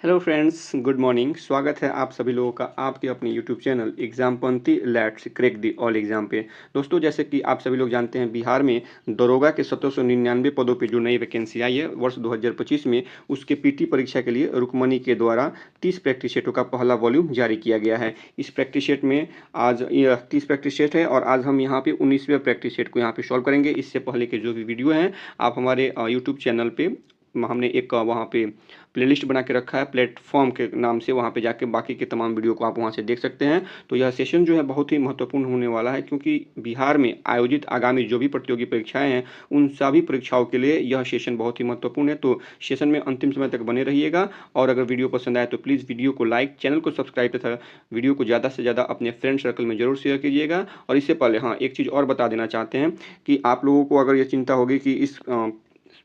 Hello friends, good morning. स्वागत है आप सभी लोगों का आपके अपने यूट्यूब चैनल एग्जामपंथी let's crack the all exam पे। दोस्तों, जैसे कि आप सभी लोग जानते हैं, बिहार में दरोगा के 1799 पदों पे जो नई वैकेंसी आई है वर्ष 2025 में, उसके पीटी परीक्षा के लिए रुकमनी के द्वारा 30 प्रैक्टिस सेटों का पहला वॉल्यूम जारी किया गया है। इस प्रैक्टिस सेट में आज यह 30 प्रैक्टिस सेट है और आज हम यहाँ पे 19वें प्रैक्टिस सेट को यहाँ पे सॉल्व करेंगे। इससे पहले के जो भी वीडियो हैं आप हमारे यूट्यूब चैनल पे हमने एक वहाँ पे प्लेलिस्ट बना के रखा है प्लेटफॉर्म के नाम से, वहाँ पे जाके बाकी के तमाम वीडियो को आप वहाँ से देख सकते हैं। तो यह सेशन जो है बहुत ही महत्वपूर्ण होने वाला है, क्योंकि बिहार में आयोजित आगामी जो भी प्रतियोगी परीक्षाएं हैं उन सभी परीक्षाओं के लिए यह सेशन बहुत ही महत्वपूर्ण है। तो सेशन में अंतिम समय तक बने रहिएगा और अगर वीडियो पसंद आए तो प्लीज़ वीडियो को लाइक, चैनल को सब्सक्राइब तथा वीडियो को ज़्यादा से ज़्यादा अपने फ्रेंड सर्कल में जरूर शेयर कीजिएगा। और इससे पहले हाँ, एक चीज़ और बता देना चाहते हैं कि आप लोगों को अगर ये चिंता होगी कि इस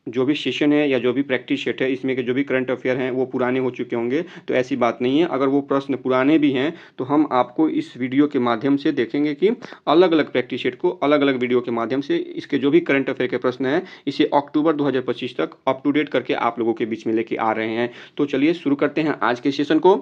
जो भी सेशन है या जो भी प्रैक्टिस सेट है इसमें के जो भी करंट अफेयर हैं वो पुराने हो चुके होंगे, तो ऐसी बात नहीं है। अगर वो प्रश्न पुराने भी हैं तो हम आपको इस वीडियो के माध्यम से देखेंगे कि अलग अलग प्रैक्टिस सेट को अलग अलग वीडियो के माध्यम से इसके जो भी करंट अफेयर के प्रश्न हैं इसे अक्टूबर 2025 तक अप टू डेट करके आप लोगों के बीच में लेके आ रहे हैं। तो चलिए शुरू करते हैं आज के सेशन को।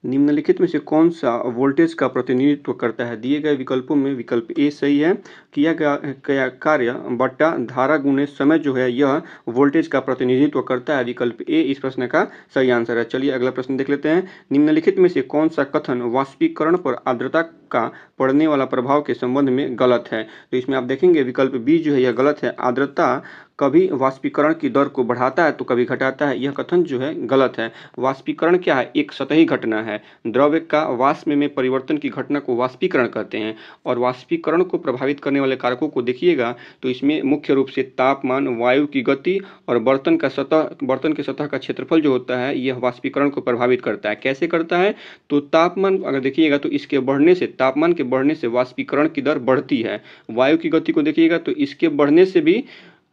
निम्नलिखित में से कौन सा वोल्टेज का प्रतिनिधित्व करता है? दिए गए विकल्पों में विकल्प ए सही है। किया गया कार्य बट्टा धारा गुणे समय जो है यह वोल्टेज का प्रतिनिधित्व करता है। विकल्प ए इस प्रश्न का सही आंसर है। चलिए अगला प्रश्न देख लेते हैं। निम्नलिखित में से कौन सा कथन वाष्पीकरण पर आर्द्रता का पड़ने वाला प्रभाव के संबंध में गलत है? तो इसमें आप देखेंगे विकल्प बी जो है यह गलत है। आर्द्रता कभी वाष्पीकरण की दर को बढ़ाता है तो कभी घटाता है, यह कथन जो है गलत है। वाष्पीकरण क्या है? एक सतही घटना है। द्रव्य का वाष्प में परिवर्तन की घटना को वाष्पीकरण कहते हैं। और वाष्पीकरण को प्रभावित करने वाले कारकों को देखिएगा तो इसमें मुख्य रूप से तापमान, वायु की गति और बर्तन की सतह का क्षेत्रफल जो होता है यह वाष्पीकरण को प्रभावित करता है। कैसे करता है? तो तापमान अगर देखिएगा तो इसके बढ़ने से, तापमान के बढ़ने से वाष्पीकरण की दर बढ़ती है। वायु की गति को देखिएगा तो इसके बढ़ने से भी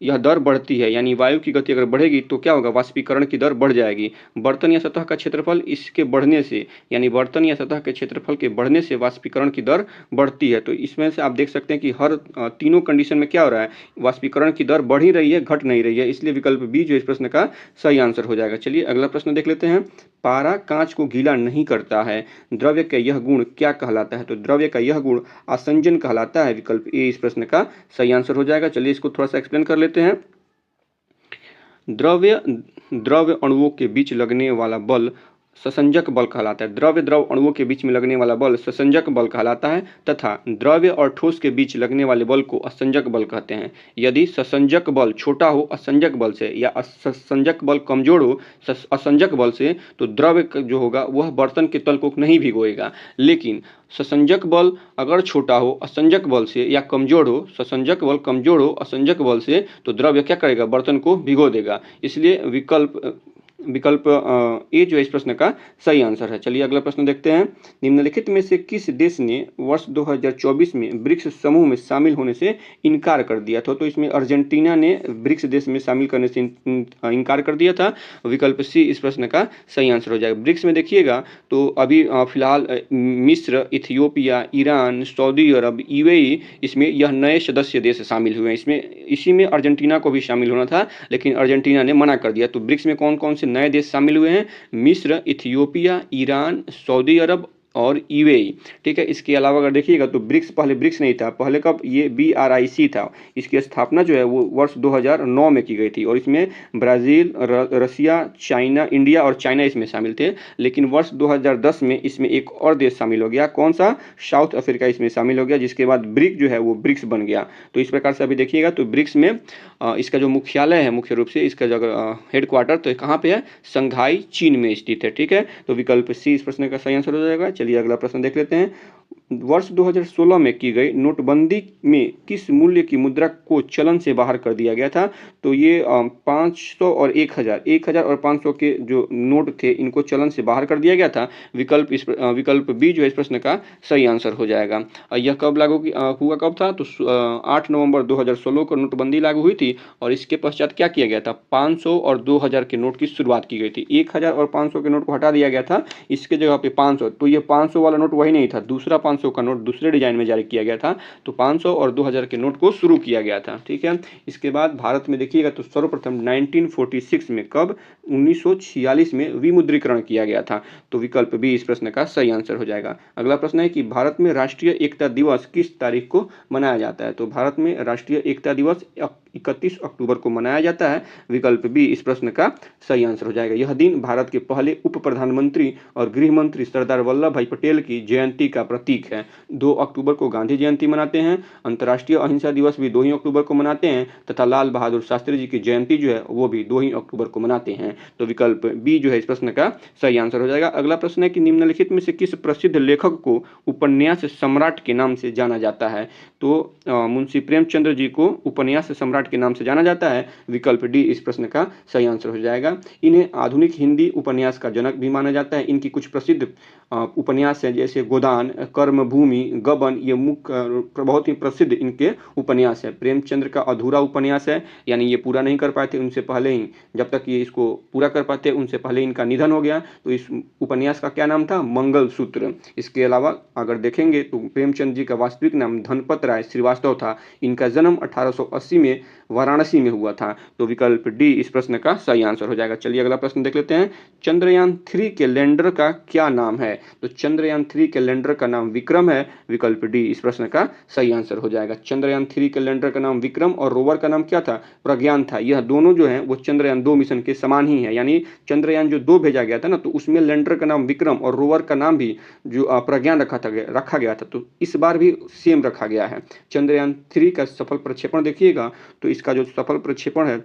यह दर बढ़ती है, यानी वायु की गति अगर बढ़ेगी तो क्या होगा? वाष्पीकरण की दर बढ़ जाएगी। बर्तन या सतह का क्षेत्रफल इसके बढ़ने से, यानी बर्तन या सतह के क्षेत्रफल के बढ़ने से वाष्पीकरण की दर बढ़ती है। तो इसमें से आप देख सकते हैं कि हर तीनों कंडीशन में क्या हो रहा है? वाष्पीकरण की दर बढ़ ही रही है, घट नहीं रही है। इसलिए विकल्प बी जो इस प्रश्न का सही आंसर हो जाएगा। चलिए अगला प्रश्न देख लेते हैं। पारा कांच को गीला नहीं करता है, द्रव्य का यह गुण क्या कहलाता है? तो द्रव्य का यह गुण आसंजन कहलाता है। विकल्प ए इस प्रश्न का सही आंसर हो जाएगा। चलिए इसको थोड़ा सा एक्सप्लेन कर लेते हैं। द्रव्य द्रव्य अणुओं के बीच लगने वाला बल ससंजक बल कहलाता है। द्रव्य द्रव अणुओं के बीच में लगने वाला बल ससंजक बल कहलाता है तथा द्रव्य और ठोस के बीच लगने वाले बल को असंजक बल कहते हैं। यदि ससंजक बल छोटा हो असंजक बल से या असंजक बल कमजोर हो असंजक बल से, तो द्रव्य जो होगा वह बर्तन के तल को नहीं भिगोएगा। लेकिन ससंजक बल अगर छोटा हो असंजक बल से या कमजोर हो, ससंजक बल कमजोर हो असंजक बल से, तो द्रव्य क्या करेगा? बर्तन को भिगो देगा। इसलिए विकल्प ए जो इस प्रश्न का सही आंसर है। चलिए अगला प्रश्न देखते हैं। निम्नलिखित में से किस देश ने वर्ष 2024 में ब्रिक्स समूह में शामिल होने से इनकार कर दिया था? तो इसमें अर्जेंटीना ने ब्रिक्स देश में शामिल करने से इनकार कर दिया था। विकल्प सी इस प्रश्न का सही आंसर हो जाएगा। ब्रिक्स में देखिएगा तो अभी फिलहाल मिस्र, इथियोपिया, ईरान, सऊदी अरब, यूएई, इसमें यह नए सदस्य देश शामिल हुए हैं। इसी में अर्जेंटीना को भी शामिल होना था लेकिन अर्जेंटीना ने मना कर दिया। तो ब्रिक्स में कौन कौन से नए देश शामिल हुए हैं? मिस्र, इथियोपिया, ईरान, सऊदी अरब और यूएई। ठीक है। इसके अलावा अगर देखिएगा तो ब्रिक्स पहले ब्रिक्स नहीं था, पहले कब? ये BRIC था। इसकी स्थापना जो है वो वर्ष 2009 में की गई थी और इसमें ब्राज़ील, रसिया, चाइना, इंडिया और चाइना इसमें शामिल थे। लेकिन वर्ष 2010 में इसमें एक और देश शामिल हो गया। कौन सा? साउथ अफ्रीका इसमें शामिल हो गया, जिसके बाद ब्रिक जो है वो ब्रिक्स बन गया। तो इस प्रकार से अभी देखिएगा तो ब्रिक्स में इसका जो मुख्यालय है, मुख्य रूप से इसका जो हेडक्वार्टर तो कहाँ पे है? संघाई चीन में स्थित है। ठीक है। तो विकल्प सी इस प्रश्न का सही आंसर हो जाएगा। चलिए अगला प्रश्न देख लेते हैं। वर्ष 2016 में की गई नोटबंदी में किस मूल्य की मुद्रा को चलन से बाहर कर दिया गया था? तो ये 500 और 1000 और 500 के जो नोट थे इनको चलन से बाहर कर दिया गया था। विकल्प बी जो है इस प्रश्न का सही आंसर हो जाएगा। यह कब लागू हुआ कब था? तो 8 नवंबर 2016 को नोटबंदी लागू हुई थी और इसके पश्चात क्या किया गया था? 500 और 2000 के नोट की शुरुआत की गई थी। 1000 और 500 के नोट को हटा दिया गया था, इसके जगह पे 500। तो ये 500 वाला नोट वही नहीं था, दूसरा 500 500 का नोट दूसरे डिजाइन में जारी किया गया था। तो 500 और 2000 के नोट को शुरू किया गया था। ठीक है, इसके बाद भारत में देखिएगा तो सर्वप्रथम 1946 में, कब, 1946 में विमुद्रीकरण किया गया था। तो विकल्प बी इस प्रश्न का सही आंसर हो जाएगा। अगला प्रश्न है कि भारत में राष्ट्रीय एकता दिवस किस तारीख को मनाया जाता है। तो भारत में राष्ट्रीय एकता दिवस 31 अक्टूबर को मनाया जाता है। विकल्प बी इस प्रश्न का सही आंसर हो जाएगा। यह दिन भारत के पहले उप प्रधानमंत्री और गृह मंत्री सरदार वल्लभ भाई पटेल की जयंती का प्रतीक है। 2 अक्टूबर को गांधी जयंती मनाते हैं, अंतर्राष्ट्रीय अहिंसा दिवस भी 2 ही अक्टूबर को मनाते हैं तथा लाल बहादुर शास्त्री जी की जयंती जो है वो भी 2 ही अक्टूबर को मनाते हैं। तो विकल्प बी जो है इस प्रश्न का सही आंसर हो जाएगा। अगला प्रश्न है कि निम्नलिखित में से किस प्रसिद्ध लेखक को उपन्यास सम्राट के नाम से जाना जाता है। तो मुंशी प्रेमचंद्र जी को उपन्यास सम्राट के नाम से जाना जाता है। विकल्प डी इस प्रश्न का सही आंसर हो जाएगा। इन्हें आधुनिक हिंदी उपन्यास का जनक भी माना जाता है। इनकी कुछ प्रसिद्ध उपन्यास हैं जैसे गोदान, कर्मभूमि, गबन, ये मुख्य बहुत ही प्रसिद्ध इनके उपन्यास है। प्रेमचंद्र का अधूरा उपन्यास है, यानी ये पूरा नहीं कर पाए थे, उनसे पहले ही, जब तक ये इसको पूरा कर पाते उनसे पहले इनका निधन हो गया। तो इस उपन्यास का क्या नाम था, मंगलसूत्र। इसके अलावा अगर देखेंगे तो प्रेमचंद जी का वास्तविक नाम धनपत राय श्रीवास्तव था। इनका जन्म 1880 में वाराणसी में हुआ था। तो विकल्प डी इस प्रश्न का सही आंसर हो जाएगा। चलिए अगला प्रश्न देख लेते हैं। चंद्रयान 3 के लैंडर का क्या नाम है। तो चंद्रयान 3 के लैंडर का नाम विक्रम है। विकल्प डी इस प्रश्न का सही आंसर हो जाएगा। चंद्रयान 3 के लैंडर का नाम विक्रम और रोवर का नाम क्या था, प्रज्ञान था। यह दोनों जो है वो चंद्रयान 2 मिशन के समान ही है, यानी चंद्रयान जो 2 भेजा गया था ना, तो उसमें लैंडर का नाम विक्रम और रोवर का नाम भी जो प्रज्ञान रखा गया था। तो इस बार भी सेम रखा गया है। चंद्रयान 3 का सफल प्रक्षेपण देखिएगा तो इसका जो सफल प्रक्षेपण है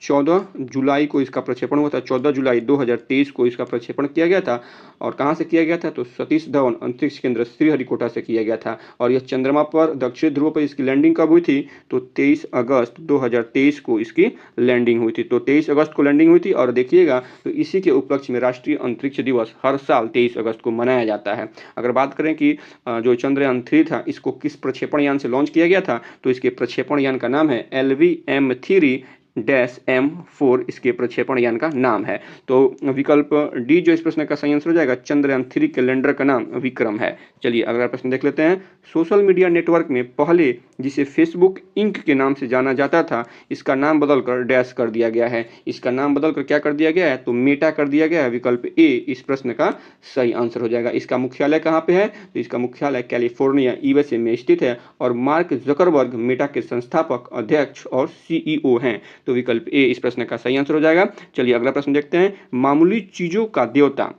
14 जुलाई को इसका प्रक्षेपण हुआ था। 14 जुलाई 2023 को इसका प्रक्षेपण किया गया था। और कहाँ से किया गया था, तो सतीश धवन अंतरिक्ष केंद्र श्रीहरिकोटा से किया गया था। और यह चंद्रमा पर दक्षिण ध्रुव पर इसकी लैंडिंग कब हुई थी, तो 23 अगस्त 2023 को इसकी लैंडिंग हुई थी। तो 23 अगस्त को लैंडिंग हुई थी। और देखिएगा तो इसी के उपलक्ष्य में राष्ट्रीय अंतरिक्ष दिवस हर साल 23 अगस्त को मनाया जाता है। अगर बात करें कि जो चंद्रयान 3 था इसको किस प्रक्षेपण यान से लॉन्च किया गया था, तो इसके प्रक्षेपण यान का नाम है LVM-3-M4 इसके प्रक्षेपण यान का नाम है। तो विकल्प डी जो इस प्रश्न का सही आंसर हो जाएगा। चंद्रयान 3 के लैंडर का नाम विक्रम है। चलिए अगला प्रश्न देख लेते हैं। सोशल मीडिया नेटवर्क में पहले जिसे फेसबुक इंक के नाम से जाना जाता था, इसका नाम बदलकर डैश कर दिया गया है। इसका नाम बदलकर क्या कर दिया गया है, तो मेटा कर दिया गया है। विकल्प ए इस प्रश्न का सही आंसर हो जाएगा। इसका मुख्यालय कहाँ पे है, तो इसका मुख्यालय कैलिफोर्निया यूएसए में स्थित है। और मार्क जकरबर्ग मेटा के संस्थापक, अध्यक्ष और सीईओ हैं। तो विकल्प ए इस प्रश्न का सही आंसर हो जाएगा। चलिए अगला प्रश्न देखते हैं। मामूली चीजों का देवता,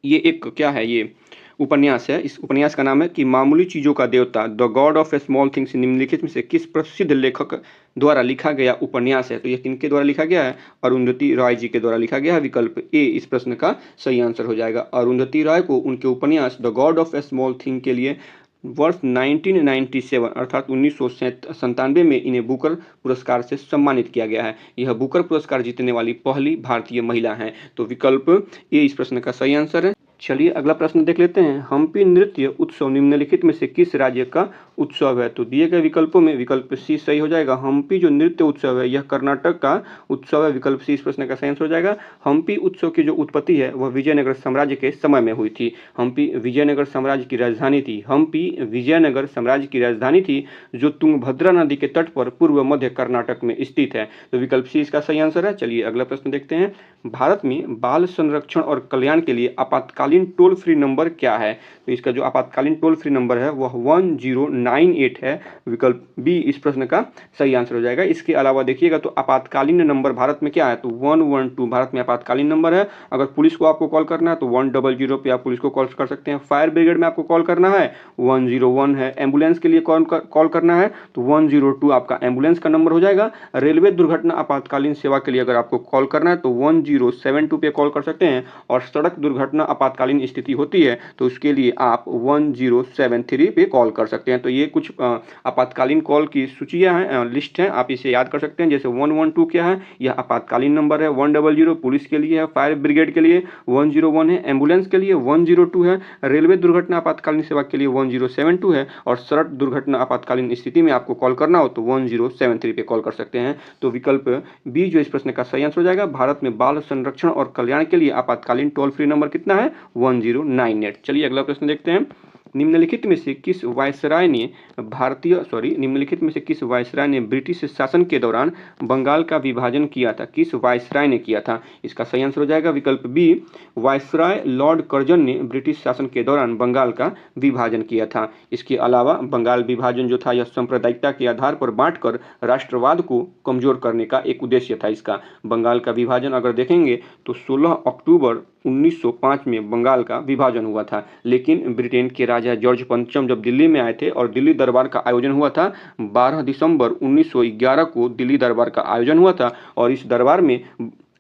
ये एक क्या है, ये उपन्यास है। इस उपन्यास का नाम है कि मामूली चीजों का देवता, the God of A small things. निम्नलिखित में से किस प्रसिद्ध लेखक द्वारा लिखा गया उपन्यास है। तो यह किनके द्वारा लिखा गया है, अरुंधति रॉय जी के द्वारा लिखा गया है। विकल्प ए इस प्रश्न का सही आंसर हो जाएगा। अरुंधति रॉय को उनके उपन्यास the God of A small thing के लिए वर्ष 1997 अर्थात 1997 में इन्हें बुकर पुरस्कार से सम्मानित किया गया है। यह बुकर पुरस्कार जीतने वाली पहली भारतीय महिला हैं। तो विकल्प ए इस प्रश्न का सही आंसर है। चलिए अगला प्रश्न देख लेते हैं। हम्पी नृत्य उत्सव निम्नलिखित में से किस राज्य का उत्सव है। तो दिए गए विकल्पों में विकल्प सी सही हो जाएगा। हम्पी जो नृत्य उत्सव है यह कर्नाटक का उत्सव है। विकल्प सी इस प्रश्न का सही आंसर हो जाएगा। हम्पी उत्सव की जो उत्पत्ति है वह विजयनगर साम्राज्य के समय में हुई थी। हम्पी विजयनगर साम्राज्य की राजधानी थी। हम्पी विजयनगर साम्राज्य की राजधानी थी जो तुंगभद्रा नदी के तट पर पूर्व मध्य कर्नाटक में स्थित है। तो विकल्प सी इसका सही आंसर है। चलिए अगला प्रश्न देखते हैं। भारत में बाल संरक्षण और कल्याण के लिए आपातकालीन टोल फ्री नंबर क्या है। तो इसका जो आपातकालीन टोल फ्री नंबर है वह 1098 है। विकल्प बी इस प्रश्न का सही आंसर हो जाएगा। इसके अलावा देखिएगा तो आपातकालीन नंबर भारत में क्या है, तो 112 भारत में आपातकालीन नंबर है। अगर पुलिस को आपको कॉल करना है तो 100 पे आप पुलिस को कॉल कर सकते हैं। फायर ब्रिगेड में आपको कॉल करना है 101 है। एम्बुलेंस के लिए कॉल करना है तो 102 आपका एम्बुलेंस का नंबर हो जाएगा। रेलवे दुर्घटना आपातकालीन सेवा के लिए अगर आपको कॉल करना है तो 1072 पे कॉल कर सकते हैं। और सड़क दुर्घटना आपातकालीन स्थिति होती है तो उसके लिए आप 1073 पे कॉल कर सकते हैं। तो ये कुछ आपातकालीन कॉल की सूचियां हैं, लिस्ट है, आप इसे याद कर सकते हैं। जैसे 112 क्या है, यह आपातकालीन नंबर है। 100 पुलिस के लिए है, फायर ब्रिगेड के लिए 101 है, एम्बुलेंस के लिए 102 है, रेलवे दुर्घटना आपातकालीन सेवा के लिए 1072 है। और सड़क दुर्घटना आपातकालीन स्थिति में आपको कॉल करना हो तो 1073 पे कॉल कर सकते हैं। तो विकल्प बी जो इस प्रश्न का सही आंसर हो जाएगा। भारत में बाल संरक्षण और कल्याण के लिए आपातकालीन टोल फ्री नंबर कितना है, 1098। चलिए अगला प्रश्न देखते हैं। निम्नलिखित में से किस वायसराय ने निम्नलिखित में से किस वायसराय ने ब्रिटिश शासन के दौरान बंगाल का विभाजन किया था? किस वायसराय ने किया था? इसका सही आंसर हो जाएगा विकल्प बी, वायसराय लॉर्ड कर्जन ने ब्रिटिश शासन के दौरान बंगाल का विभाजन किया था। इसके अलावा बंगाल विभाजन जो था यह सांप्रदायिकता के आधार पर बांटकर राष्ट्रवाद को कमजोर करने का एक उद्देश्य था। इसका बंगाल का विभाजन अगर देखेंगे तो 16 अक्टूबर 1905 में बंगाल का विभाजन हुआ था, लेकिन ब्रिटेन के राजा जॉर्ज पंचम जब दिल्ली में आए थे और दिल्ली दरबार का आयोजन हुआ था 12 दिसंबर 1911 को दिल्ली दरबार का आयोजन हुआ था और इस दरबार में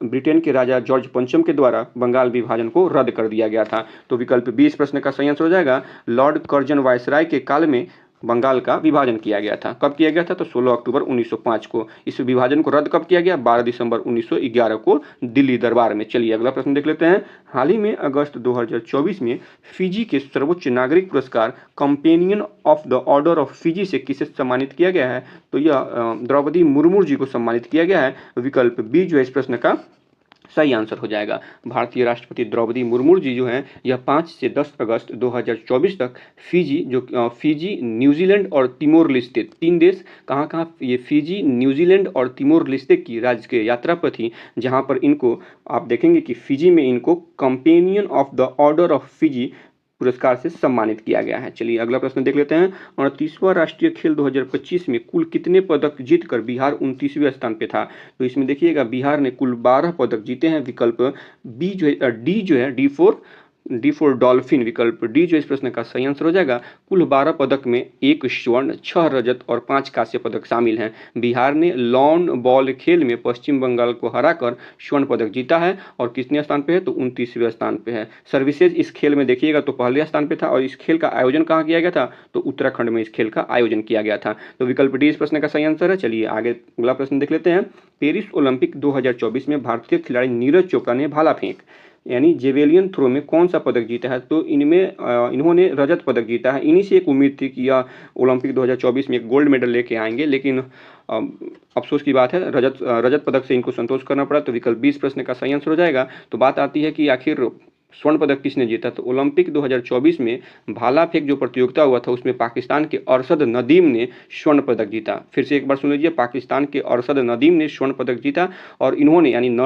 ब्रिटेन के राजा जॉर्ज पंचम के द्वारा बंगाल विभाजन को रद्द कर दिया गया था। तो विकल्प बी इस प्रश्न का सही आंसर हो जाएगा। लॉर्ड कर्जन वायसराय के काल में बंगाल का विभाजन किया गया था। कब किया गया था? तो 16 अक्टूबर 1905 को। इस विभाजन को रद्द कब किया गया? 12 दिसंबर 1911 को दिल्ली दरबार में। चलिए अगला प्रश्न देख लेते हैं। हाल ही में अगस्त 2024 में फिजी के सर्वोच्च नागरिक पुरस्कार companion of the order of Fiji से किसे सम्मानित किया गया है? तो यह द्रौपदी मुर्मू जी को सम्मानित किया गया है। विकल्प बी जो है इस प्रश्न का सही आंसर हो जाएगा। भारतीय राष्ट्रपति द्रौपदी मुर्मू जी जो हैं यह 5 से 10 अगस्त 2024 तक फिजी, न्यूजीलैंड और तिमोर लिस्ते 3 देश कहाँ ये फिजी, न्यूजीलैंड और तिमोर लिस्ते की राजकीय यात्रा पर थी, जहाँ पर इनको आप देखेंगे कि फिजी में इनको companion of the order of Fiji पुरस्कार से सम्मानित किया गया है। चलिए अगला प्रश्न देख लेते हैं। 38वां राष्ट्रीय खेल 2025 में कुल कितने पदक जीतकर बिहार 29वें स्थान पे था? तो इसमें देखिएगा बिहार ने कुल 12 पदक जीते हैं। विकल्प बी जो है डी फॉर डॉल्फिन, विकल्प डी जो इस प्रश्न का सही आंसर हो जाएगा। कुल 12 पदक में 1 स्वर्ण, 6 रजत और 5 कांस्य पदक शामिल हैं। बिहार ने लॉन बॉल खेल में पश्चिम बंगाल को हराकर स्वर्ण पदक जीता है और कितने स्थान पे है? तो 29वें स्थान पे है। सर्विसेज इस खेल में देखिएगा तो पहले स्थान पे था और इस खेल का आयोजन कहाँ किया गया था? तो उत्तराखंड में इस खेल का आयोजन किया गया था। तो विकल्प डी इस प्रश्न का सही आंसर है। चलिए आगे अगला प्रश्न देख लेते हैं। पेरिस ओलंपिक 2024 में भारतीय खिलाड़ी नीरज चोपड़ा ने भाला फेंक यानी जेवेलियन थ्रो में कौन सा पदक जीता है? तो इन्होंने रजत पदक जीता है। इन्हीं से एक उम्मीद थी कि यह ओलंपिक 2024 में एक गोल्ड मेडल लेके आएंगे, लेकिन अफसोस की बात है रजत पदक से इनको संतोष करना पड़ा। तो विकल्प 20 प्रश्न का सही आंसर हो जाएगा। तो बात आती है कि आखिर स्वर्ण पदक किसने जीता? तो ओलंपिक 2024 में भाला फेंक जो प्रतियोगिता हुआ था उसमें पाकिस्तान के अरशद नदीम ने स्वर्ण पदक जीता। फिर से एक बार सुन लीजिए, पाकिस्तान के अरशद नदीम ने स्वर्ण पदक जीता और इन्होंने यानी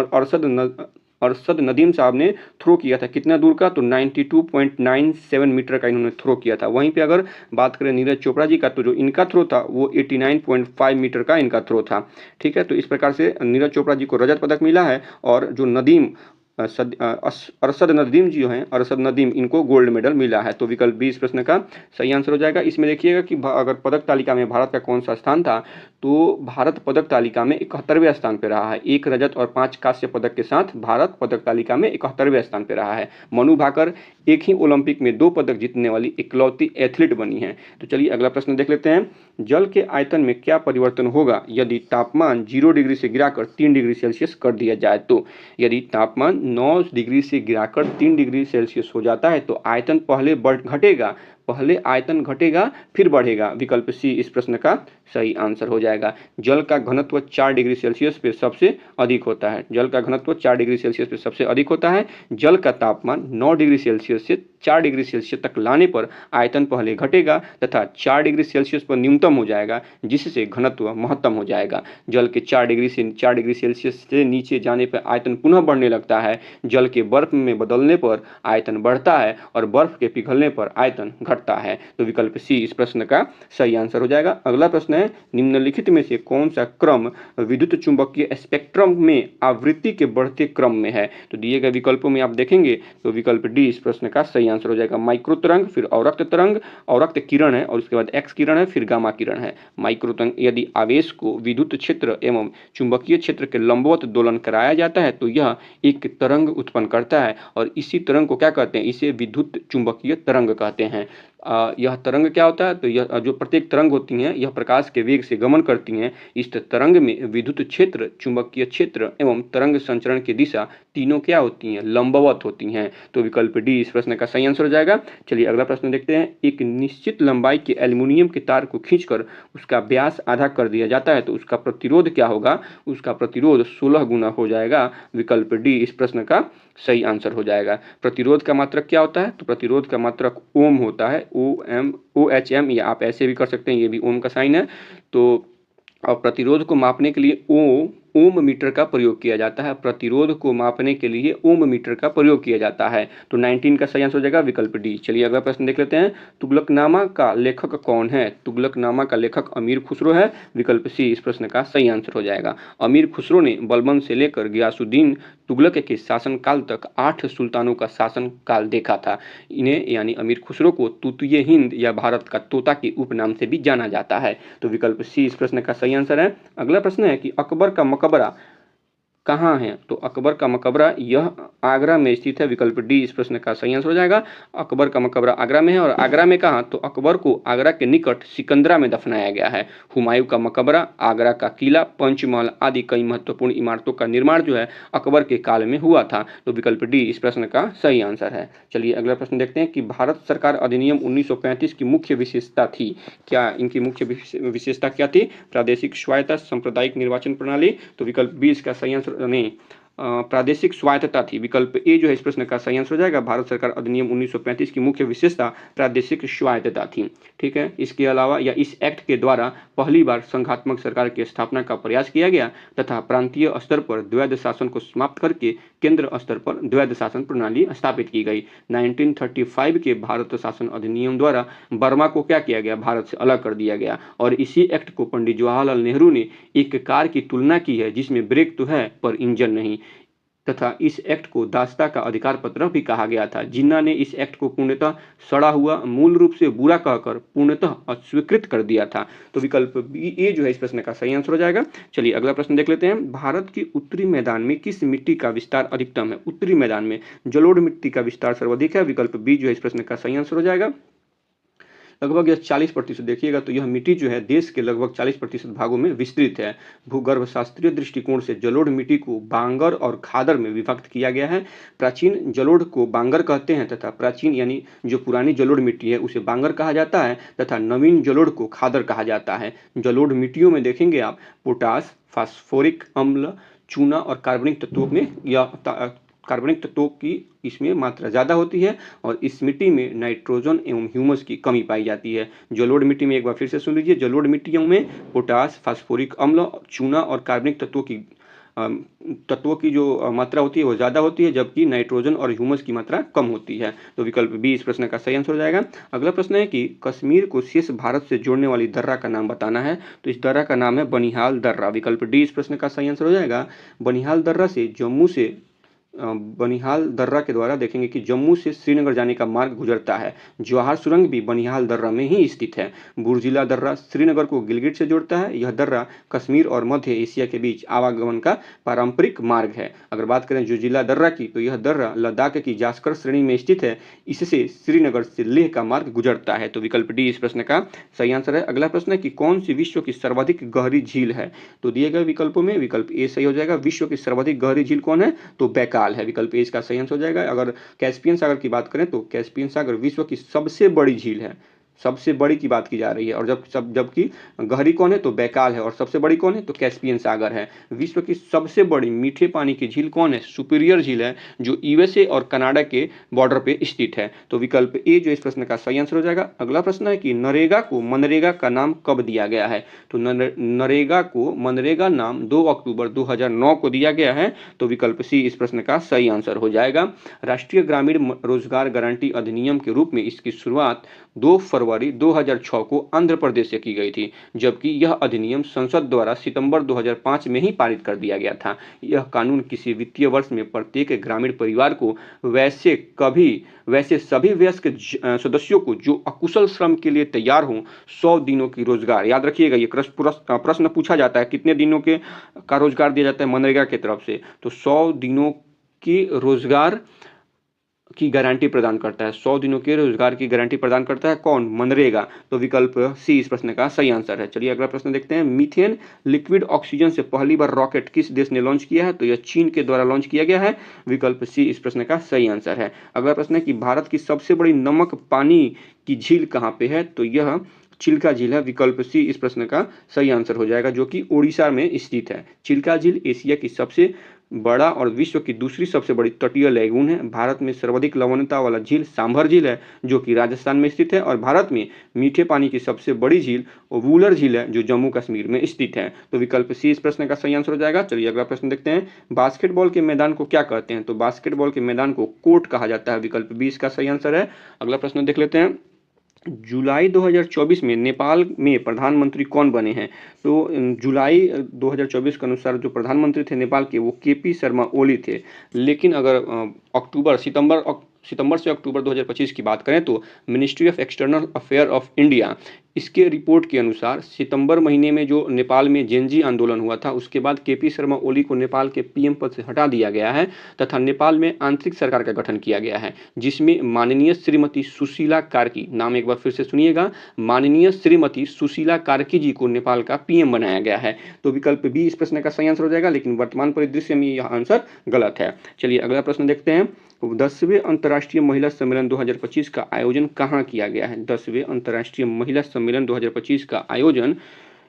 अरशद नदीम साहब ने थ्रो किया था कितना दूर का? तो 92.97 मीटर का इन्होंने थ्रो किया था। वहीं पे अगर बात करें नीरज चोपड़ा जी का, तो जो इनका थ्रो था वो 89.5 मीटर का इनका थ्रो था। ठीक है, तो इस प्रकार से नीरज चोपड़ा जी को रजत पदक मिला है और जो अरशद नदीम जी हैं, अरशद नदीम, इनको गोल्ड मेडल मिला है। तो विकल्प बी इस प्रश्न का सही आंसर हो जाएगा। इसमें देखिएगा कि अगर पदक तालिका में भारत का कौन सा स्थान था, तो भारत पदक तालिका में 71वें स्थान पर रहा है। 1 रजत और 5 कांस्य पदक के साथ भारत पदक तालिका में 71वें स्थान पर रहा है। मनु भाकर एक ही ओलंपिक में 2 पदक जीतने वाली इकलौती एथलीट बनी है। तो चलिए अगला प्रश्न देख लेते हैं। जल के आयतन में क्या परिवर्तन होगा यदि तापमान 0 डिग्री से गिराकर 3 डिग्री सेल्सियस कर दिया जाए? तो यदि तापमान 9 डिग्री से गिराकर 3 डिग्री सेल्सियस हो जाता है तो आयतन पहले आयतन घटेगा फिर बढ़ेगा। विकल्प सी इस प्रश्न का सही आंसर हो जाएगा। जल का घनत्व 4 डिग्री सेल्सियस पे सबसे अधिक होता है। जल का घनत्व 4 डिग्री सेल्सियस पे सबसे अधिक होता है। जल का तापमान 9 डिग्री सेल्सियस से 4 डिग्री सेल्सियस तक लाने पर आयतन पहले घटेगा तथा 4 डिग्री सेल्सियस पर न्यूनतम हो जाएगा, जिससे घनत्व महत्तम हो जाएगा। जल के 4 डिग्री सेल्सियस से नीचे जाने पर आयतन पुनः बढ़ने लगता है। जल के बर्फ में बदलने पर आयतन बढ़ता है और बर्फ के पिघलने पर आयतन घटता है। तो विकल्प सी इस प्रश्न का सही आंसर हो जाएगा। अगला प्रश्न है, निम्नलिखित में से कौन सा क्रम विद्युत चुंबकीय स्पेक्ट्रम में आवृत्ति के बढ़ते क्रम में है? तो दिए गए विकल्पों में आप देखेंगे तो विकल्प डी इस प्रश्न का सही आंसर हो जाएगा। माइक्रो तरंग, फिर अवरक्त किरण है और उसके बाद एक्स किरण है, फिर गामा किरण है। माइक्रो तरंग यदि आवेश को विद्युत क्षेत्र एवं चुंबकीय क्षेत्र के लंबवत दोलन कराया जाता है तो यह एक तरंग उत्पन्न करता है और इसी तरंग को क्या कहते हैं? इसे विद्युत चुंबकीय तरंग कहते हैं। यह तरंग क्या होता है? तो यह जो प्रत्येक तरंग होती हैं यह प्रकाश के वेग से गमन करती हैं। इस तरंग में विद्युत क्षेत्र, चुंबकीय क्षेत्र एवं तरंग संचरण की दिशा तीनों क्या होती हैं? लंबवत होती हैं। तो विकल्प डी इस प्रश्न का सही आंसर हो जाएगा। चलिए अगला प्रश्न देखते हैं। एक निश्चित लंबाई के एल्युमिनियम के तार को खींचकर उसका व्यास आधा कर दिया जाता है तो उसका प्रतिरोध क्या होगा? उसका प्रतिरोध 16 गुना हो जाएगा। विकल्प डी इस प्रश्न का सही आंसर हो जाएगा। प्रतिरोध का मात्रक क्या होता है? तो प्रतिरोध का मात्रक ओम होता है, OHM, या आप ऐसे भी कर सकते हैं, ये भी ओम का साइन है। तो और प्रतिरोध को मापने के लिए ओम मीटर का प्रयोग किया जाता है। प्रतिरोध को मापने के लिए ओम मीटर का प्रयोग किया जाता है। तो 19 का सही आंसर हो जाएगा विकल्प डी। चलिए अगला प्रश्न देख लेते हैं। तुगलकनामा का लेखक कौन है? तुगलकनामा का लेखक अमीर खुसरो है। विकल्प सी इस प्रश्न का सही आंसर हो जाएगा। अमीर खुसरो ने बलबन से लेकर गियासुद्दीन तुगलक के शासनकाल तक 8 सुल्तानों का शासनकाल देखा था। इन्हें यानी अमीर खुसरो को तूतिए हिंद या भारत का तोता के उपनाम से भी जाना जाता है। तो विकल्प सी इस प्रश्न का सही आंसर है। अगला प्रश्न है कि अकबर का मकबरा कहाँ है? तो अकबर का मकबरा यह आगरा में स्थित है। विकल्प डी इस प्रश्न का सही आंसर हो जाएगा। अकबर का मकबरा आगरा में है। और आगरा में कहाँ? तो अकबर को आगरा के निकट सिकंदरा में दफनाया गया है। हुमायूं का मकबरा, आगरा का किला, पंचमहल आदि कई महत्वपूर्ण इमारतों का निर्माण जो है अकबर के काल में हुआ था। तो विकल्प डी इस प्रश्न का सही आंसर है। चलिए अगला प्रश्न देखते हैं कि भारत सरकार अधिनियम 1935 की मुख्य विशेषता थी क्या? इनकी मुख्य विशेषता क्या थी? प्रादेशिक स्वायत्तता, सांप्रदायिक निर्वाचन प्रणाली। तो विकल्प बी इसका सही आंसर नहीं, प्रादेशिक स्वायत्तता थी। विकल्प ए जो है इस प्रश्न का सही आंसर हो जाएगा। भारत सरकार अधिनियम 1935 की मुख्य विशेषता प्रादेशिक स्वायत्तता थी। ठीक है। इसके अलावा या इस एक्ट के द्वारा पहली बार संघात्मक सरकार की स्थापना का प्रयास किया गया तथा प्रांतीय स्तर पर द्वैध शासन को समाप्त करके केंद्र स्तर पर द्वैध शासन प्रणाली स्थापित की गई। 1935 के भारत शासन अधिनियम द्वारा बर्मा को क्या किया गया? भारत से अलग कर दिया गया। और इसी एक्ट को पंडित जवाहरलाल नेहरू ने एक कार की तुलना की है जिसमें ब्रेक तो है पर इंजन नहीं, तथा इस एक्ट को दासता का अधिकार पत्र भी कहा गया था। जिन्ना ने इस एक्ट को पूर्णतः सड़ा हुआ, मूल रूप से बुरा कहकर पूर्णतः अस्वीकृत कर दिया था। तो विकल्प बी ए जो है इस प्रश्न का सही आंसर हो जाएगा। चलिए अगला प्रश्न देख लेते हैं। भारत के उत्तरी मैदान में किस मिट्टी का विस्तार अधिकतम है? उत्तरी मैदान में जलोढ़ मिट्टी का विस्तार सर्वाधिक है। विकल्प बी जो है इस प्रश्न का सही आंसर हो जाएगा। लगभग यह 40% देखिएगा तो यह मिट्टी जो है देश के लगभग 40% भागों में विस्तृत है। भूगर्भ शास्त्रीय दृष्टिकोण से जलोढ़ मिट्टी को बांगर और खादर में विभक्त किया गया है। प्राचीन जलोढ़ को बांगर कहते हैं तथा प्राचीन यानी जो पुरानी जलोढ़ मिट्टी है उसे बांगर कहा जाता है तथा नवीन जलोढ़ को खादर कहा जाता है। जलोढ़ मिट्टियों में देखेंगे आप पोटास, फास्फोरिक अम्ल, चूना और कार्बनिक तत्वों में कार्बनिक तत्वों की इसमें मात्रा ज़्यादा होती है और इस मिट्टी में नाइट्रोजन एवं ह्यूमस की कमी पाई जाती है। जलोढ़ मिट्टी में एक बार फिर से सुन लीजिए, जलोढ़ मिट्टियों में पोटास, फास्फोरिक अम्ल, चूना और कार्बनिक तत्वों की जो मात्रा होती है वो ज़्यादा होती है, जबकि नाइट्रोजन और ह्यूमस की मात्रा कम होती है। तो विकल्प बी इस प्रश्न का सही आंसर हो जाएगा। अगला प्रश्न है कि कश्मीर को शेष भारत से जोड़ने वाली दर्रा का नाम बताना है। तो इस दर्रा का नाम है बनिहाल दर्रा। विकल्प डी इस प्रश्न का सही आंसर हो जाएगा। बनिहाल दर्रा से जम्मू से बनिहाल दर्रा के द्वारा देखेंगे कि जम्मू से श्रीनगर जाने का मार्ग गुजरता है। जवाहर सुरंग भी बनिहाल दर्रा में ही स्थित है। बुर्जिला दर्रा श्रीनगर को गिलगित से जोड़ता है। यह दर्रा कश्मीर और मध्य एशिया के बीच आवागमन का पारंपरिक मार्ग है। अगर बात करें जोजिला दर्रा की तो यह दर्रा लद्दाख की जास्कर श्रेणी में स्थित है। इससे श्रीनगर से लेह का मार्ग गुजरता है। तो विकल्प डी इस प्रश्न का सही आंसर है। अगला प्रश्न है कि कौन सी विश्व की सर्वाधिक गहरी झील है? तो दिए गए विकल्पों में विकल्प ए सही हो जाएगा। विश्व की सर्वाधिक गहरी झील कौन है? तो बैकाल है। विकल्प ए इसका सही आंसर हो जाएगा। अगर कैस्पियन सागर की बात करें तो कैस्पियन सागर विश्व की सबसे बड़ी झील है, सबसे बड़ी की बात की जा रही है। और जबकि गहरी कौन है? तो बैकाल है। और सबसे बड़ी कौन है? तो कैस्पियन सागर है। विश्व की सबसे बड़ी मीठे पानी की झील कौन है? सुपीरियर झील है जो यूएसए और कनाडा के बॉर्डर पे स्थित है। तो विकल्प ए जो इस प्रश्न का सही आंसर हो जाएगा। अगला प्रश्न है कि नरेगा को मनरेगा का नाम कब दिया गया है? तो नरेगा को मनरेगा नाम 2 अक्टूबर 2009 को दिया गया है। तो विकल्प सी इस प्रश्न का सही आंसर हो जाएगा। राष्ट्रीय ग्रामीण रोजगार गारंटी अधिनियम के रूप में इसकी शुरुआत 2 फरवरी 2006 को आंध्र प्रदेश से की गई थी, जबकि यह अधिनियम संसद द्वारा सितंबर 2005 में ही पारित कर दिया गया था। यह कानून किसी वित्तीय वर्ष में प्रत्येक ग्रामीण परिवार को वैसे सभी वयस्क सदस्यों को जो अकुशल श्रम के लिए तैयार हों 100 दिनों की रोजगार, याद रखिएगा ये प्रश्न पूछा जाता है कितने दिनों का रोजगार दिया जाता है मनरेगा की तरफ से, तो 100 दिनों की रोजगार की गारंटी प्रदान करता है। 100 दिनों के रोजगार की गारंटी प्रदान करता है कौन? मनरेगा। तो विकल्प सी इस प्रश्न का सही आंसर है। चलिए अगला प्रश्न देखते हैं। मीथेन लिक्विड ऑक्सीजन से पहली बार रॉकेट किस देश ने लॉन्च किया है? तो यह चीन के द्वारा लॉन्च किया गया है। विकल्प सी इस प्रश्न का सही आंसर है। अगला प्रश्न है कि भारत की सबसे बड़ी नमक पानी की झील कहाँ पे है? तो यह चिल्का झील है। विकल्प सी इस प्रश्न का सही आंसर हो जाएगा, जो कि ओडिशा में स्थित है। चिल्का झील एशिया की सबसे बड़ा और विश्व की दूसरी सबसे बड़ी तटीय लैगून है। भारत में सर्वाधिक लवणता वाला झील सांभर झील है, जो कि राजस्थान में स्थित है। और भारत में मीठे पानी की सबसे बड़ी झील वूलर झील है, जो जम्मू कश्मीर में स्थित है। तो विकल्प सी इस प्रश्न का सही आंसर हो जाएगा। चलिए अगला प्रश्न देखते हैं। बास्केटबॉल के मैदान को क्या कहते हैं? तो बास्केटबॉल के मैदान को कोर्ट कहा जाता है। विकल्प बी इसका सही आंसर है। अगला प्रश्न देख लेते हैं। जुलाई 2024 में नेपाल में प्रधानमंत्री कौन बने हैं? तो जुलाई 2024 के अनुसार जो प्रधानमंत्री थे नेपाल के, वो केपी शर्मा ओली थे। लेकिन अगर सितंबर से अक्टूबर 2025 की बात करें तो ministry of external affair of India, इसके रिपोर्ट के अनुसार सितंबर महीने में जो नेपाल में जेनजी आंदोलन हुआ था, उसके बाद केपी शर्मा ओली को नेपाल के पीएम पद से हटा दिया गया है तथा नेपाल में आंतरिक सरकार का गठन किया गया है, जिसमें माननीय श्रीमती सुशीला कार्की, नाम एक बार फिर से सुनिएगा, माननीय श्रीमती सुशीला कार्की जी को नेपाल का पीएम बनाया गया है। तो विकल्प बी इस प्रश्न का सही आंसर हो जाएगा, लेकिन वर्तमान परिदृश्य में यह आंसर गलत है। चलिए अगला प्रश्न देखते हैं। 10वें अंतर्राष्ट्रीय महिला सम्मेलन 2025 का आयोजन कहाँ किया गया है? 10वें अंतर्राष्ट्रीय महिला सम्मेलन 2025 का आयोजन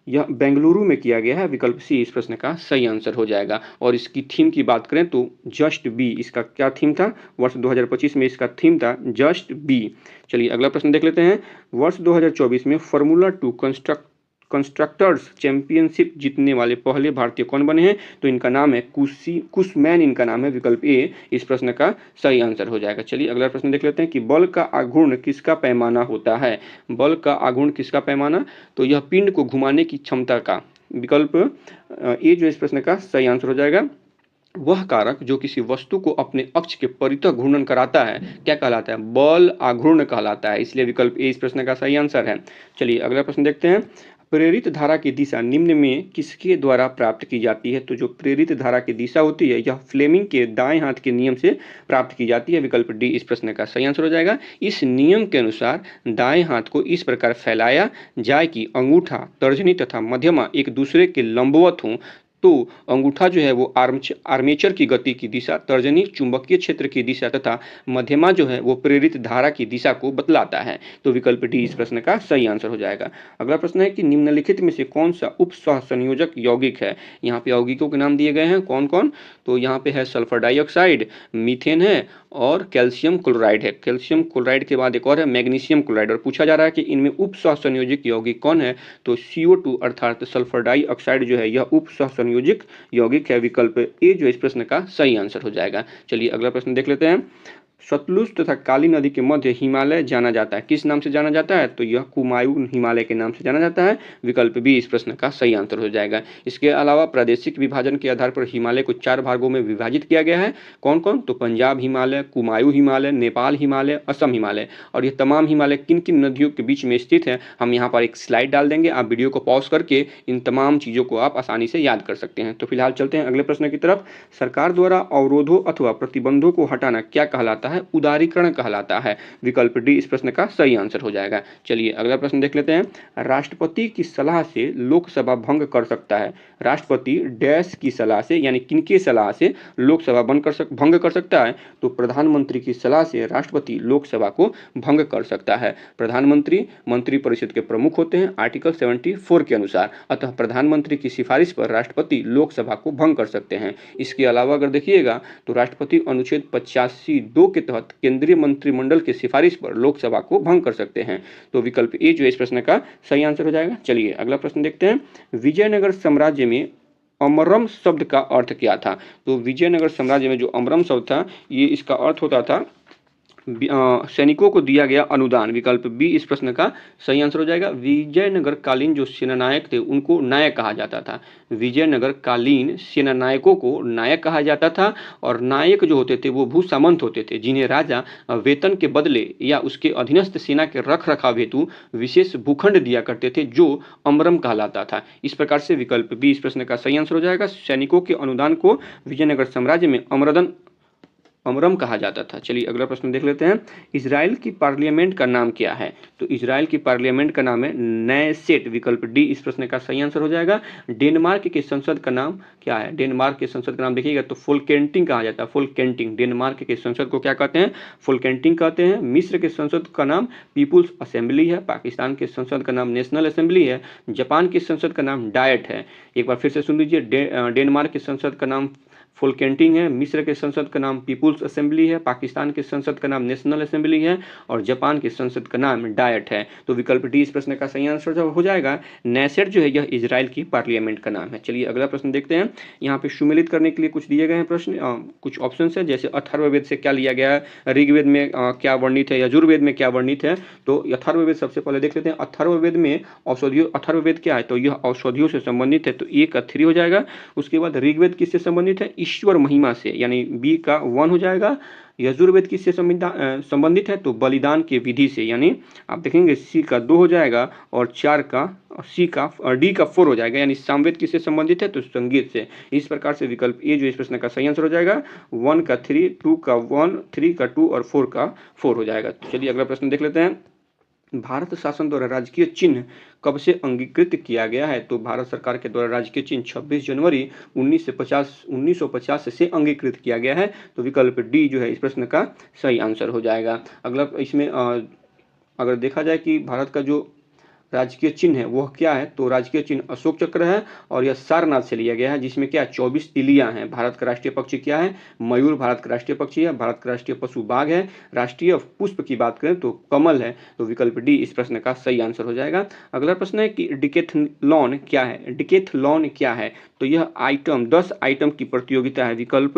यह बेंगलुरु में किया गया है। विकल्प सी इस प्रश्न का सही आंसर हो जाएगा। और इसकी थीम की बात करें तो जस्ट बी, इसका क्या थीम था? वर्ष 2025 में इसका थीम था जस्ट बी। चलिए अगला प्रश्न देख लेते हैं। वर्ष 2024 में फार्मूला 2 कंस्ट्रक्टर्स चैंपियनशिप जीतने वाले पहले भारतीय कौन बने हैं? तो इनका नाम है कुशमैन, इनका नाम है। विकल्प ए इस प्रश्न का सही आंसर हो जाएगा। चलिए अगला प्रश्न देख लेते हैं कि बल का आघूर्ण किसका पैमाना होता है? बल का आघूर्ण किसका पैमाना? तो यह पिंड को घुमाने की क्षमता का। विकल्प ए जो इस प्रश्न का सही आंसर हो जाएगा। वह कारक जो किसी वस्तु को अपने अक्ष के परितः घूर्णन कराता है, क्या कहलाता है? बल आघूर्ण कहलाता है। इसलिए विकल्प ए इस प्रश्न का सही आंसर है। चलिए अगला प्रश्न देखते हैं। प्रेरित धारा की दिशा निम्न में किसके द्वारा प्राप्त की जाती है? तो जो प्रेरित धारा की दिशा होती है, यह फ्लेमिंग के दाएं हाथ के नियम से प्राप्त की जाती है। विकल्प डी इस प्रश्न का सही आंसर हो जाएगा। इस नियम के अनुसार दाएं हाथ को इस प्रकार फैलाया जाए कि अंगूठा, तर्जनी तथा मध्यमा एक दूसरे के लंबवत हों। तो अंगूठा जो है वो आर्मेचर की गति की दिशा, तर्जनी चुंबकीय क्षेत्र की दिशा तथा मध्यमा जो है वो प्रेरित धारा की दिशा को बतलाता है। तो विकल्प डी इस प्रश्न का सही आंसर हो जाएगा। अगला प्रश्न है कि निम्नलिखित में से कौन सा उप सहसंयोजक यौगिक है? यहाँ पे यौगिकों के नाम दिए गए हैं कौन कौन? तो यहाँ पे है सल्फर डाइऑक्साइड, मीथेन है और कैल्शियम क्लोराइड है। कैल्शियम क्लोराइड के बाद एक और है मैग्नीशियम क्लोराइड। और पूछा जा रहा है कि इनमें उप सहसंयोजक यौगिक कौन है? तो CO2 अर्थात सल्फर डाइऑक्साइड जो है यह उप सहसंयोजक यौगिक है। विकल्प ए जो इस प्रश्न का सही आंसर हो जाएगा। चलिए अगला प्रश्न देख लेते हैं। सतलुज तथा काली नदी के मध्य हिमालय जाना जाता है, किस नाम से जाना जाता है? तो यह कुमायूं हिमालय के नाम से जाना जाता है। विकल्प बी इस प्रश्न का सही आंसर हो जाएगा। इसके अलावा प्रादेशिक विभाजन के आधार पर हिमालय को 4 भागों में विभाजित किया गया है। कौन कौन? तो पंजाब हिमालय, कुमायूं हिमालय, नेपाल हिमालय, असम हिमालय। और ये तमाम हिमालय किन किन नदियों के बीच में स्थित है, हम यहाँ पर एक स्लाइड डाल देंगे। आप वीडियो को पॉज करके इन तमाम चीज़ों को आप आसानी से याद कर सकते हैं। तो फिलहाल चलते हैं अगले प्रश्न की तरफ। सरकार द्वारा अवरोधों अथवा प्रतिबंधों को हटाना क्या कहलाता है? उदारीकरण कहलाता है। विकल्प डी इस प्रश्न का सही आंसर हो जाएगा। चलिए अगला प्रश्न देख लेते हैं। राष्ट्रपति की सलाह से लोकसभा भंग कर सकता है। राष्ट्रपति डैश की सलाह से, यानी किनके सलाह से लोकसभा भंग कर सकता है? तो प्रधानमंत्री की सलाह से राष्ट्रपति लोकसभा को भंग कर सकता है। प्रधानमंत्री मंत्रिपरिषद के प्रमुख होते हैं आर्टिकल 74 के अनुसार, अतः प्रधानमंत्री की सिफारिश पर राष्ट्रपति लोकसभा को भंग कर सकते हैं। इसके अलावा अगर देखिएगा तो राष्ट्रपति अनुच्छेद 85(2) के तहत केंद्रीय मंत्रिमंडल की सिफारिश पर लोकसभा को भंग कर सकते हैं। तो विकल्प ए जो इस प्रश्न का सही आंसर हो जाएगा। चलिए अगला प्रश्न देखते हैं। विजयनगर साम्राज्य में अमरम शब्द का अर्थ क्या था? तो विजयनगर साम्राज्य में जो अमरम शब्द था, ये इसका अर्थ होता था सैनिकों को दिया गया अनुदान। विकल्प बी इस प्रश्न का सही आंसर हो जाएगा। विजयनगर कालीन जो सेनानायक थे उनको नायक कहा जाता था। विजयनगर कालीन सेनानायकों को नायक कहा जाता था। और नायक जो होते थे वो भूसामंत होते थे, जिन्हें राजा वेतन के बदले या उसके अधीनस्थ सेना के रख रखाव हेतु विशेष भूखंड दिया करते थे, जो अमरम कहलाता था। इस प्रकार से विकल्प बी इस प्रश्न का सही आंसर हो जाएगा। सैनिकों के अनुदान को विजयनगर साम्राज्य में अमरम कहा जाता था। चलिए अगला प्रश्न देख लेते हैं। इजराइल की पार्लियामेंट का नाम क्या है? तो इजराइल की पार्लियामेंट का नाम है नैसेट। विकल्प डी इस प्रश्न का सही आंसर हो जाएगा। डेनमार्क के संसद का नाम क्या है? डेनमार्क के संसद का नाम देखिएगा तो फुलकेंटिंग कहा जाता है। फुलकेंटिंग, डेनमार्क के संसद को क्या कहते हैं? फुलकेंटिंग कहते हैं। मिस्र के संसद का नाम पीपुल्स असेंबली है। पाकिस्तान के संसद का नाम नेशनल असेंबली है। जापान की संसद का नाम डायट है। एक बार फिर से सुन लीजिए। डेनमार्क की संसद का नाम फोल्केंटिन है, मिस्र के संसद का नाम पीपुल्स असेंबली है, पाकिस्तान के संसद का नाम नेशनल असेंबली है और जापान के संसद का नाम डायट है। तो विकल्प डी इस प्रश्न का सही आंसर हो जाएगा। नेसेट जो है यह इजराइल की पार्लियामेंट का नाम है। चलिए अगला प्रश्न देखते हैं। यहाँ पे सुमेलित करने के लिए कुछ दिए गए हैं प्रश्न, कुछ ऑप्शन है, जैसे अथर्ववेद से क्या लिया गया है, ऋग्वेद में क्या वर्णित है, यजुर्वेद में क्या वर्णित है। तो अथर्ववेद सबसे पहले देख लेते हैं। अथर्ववेद में औषधियों, अथर्ववेद क्या है, तो यह औषधियों से संबंधित है, तो ए का 3 हो जाएगा। उसके बाद ऋग्वेद किससे संबंधित है, ईश्वर महिमा से, यानी बी का 1 हो जाएगा। यजुर्वेद किससे संबंधित है, तो बलिदान के विधि से, यानी आप देखेंगे सी का 2 हो जाएगा और 4 का सी का डी का 4 हो जाएगा। यानी सामवेद किससे संबंधित है, तो संगीत से। इस प्रकार से विकल्प ए जो इस प्रश्न का सही आंसर हो जाएगा। 1 का 3, 2 का 1, 3 का 2 और 4 का 4 हो जाएगा। तो चलिए अगला प्रश्न देख लेते हैं। भारत शासन द्वारा राजकीय चिन्ह कब से अंगीकृत किया गया है, तो भारत सरकार के द्वारा राजकीय चिन्ह 26 जनवरी 1950 से अंगीकृत किया गया है। तो विकल्प डी जो है इस प्रश्न का सही आंसर हो जाएगा। अगला इसमें अगर देखा जाए कि भारत का जो राजकीय चिन्ह है वह क्या है, तो राजकीय चिन्ह अशोक चक्र है और यह सारनाथ से लिया गया है, जिसमें क्या 24 तिलियां हैं। भारत का राष्ट्रीय पक्षी क्या है, मयूर भारत का राष्ट्रीय पक्षी है। भारत का राष्ट्रीय पशु बाघ है। राष्ट्रीय पुष्प की बात करें तो कमल है। तो विकल्प डी इस प्रश्न का सही आंसर हो जाएगा। अगला प्रश्न है कि डिकेथलॉन क्या है। डिकेथलॉन क्या है, तो यह 10 आइटम की प्रतियोगिता है। विकल्प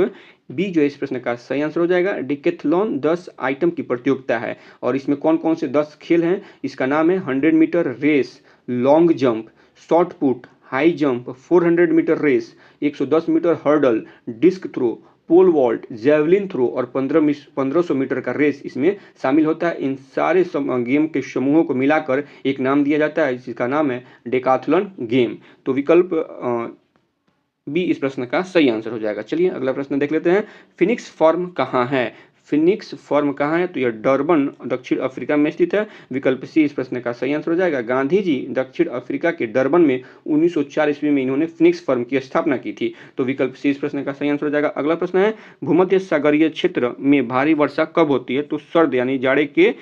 बी जो है इस प्रश्न का सही आंसर हो जाएगा। डिकेथलॉन 10 आइटम की प्रतियोगिता है और इसमें कौन कौन से 10 खेल हैं, इसका नाम है 100 metre race, long jump, shot put, high jump, 400 metre race, 110 metre hurdle, disc throw, pole vault, javelin throw और 1500 मीटर का रेस इसमें शामिल होता है। इन सारे गेम के समूहों को मिलाकर एक नाम दिया जाता है, जिसका नाम है डेकाथलॉन गेम। तो विकल्प बी इस प्रश्न का सही आंसर हो जाएगा। चलिए अगला प्रश्न देख लेते हैं। फिनिक्स फॉर्म कहाँ है, फिनिक्स फॉर्म कहाँ है, तो यह डरबन दक्षिण अफ्रीका में स्थित है। विकल्प सी इस प्रश्न का सही आंसर हो जाएगा। गांधी जी दक्षिण अफ्रीका के डरबन में 1904 ईस्वी में इन्होंने फिनिक्स फॉर्म की स्थापना की थी। तो विकल्प सी इस प्रश्न का सही आंसर हो जाएगा। अगला प्रश्न है भूमध्य सागरीय क्षेत्र में भारी वर्षा कब होती है, तो सर्द यानी जाड़े के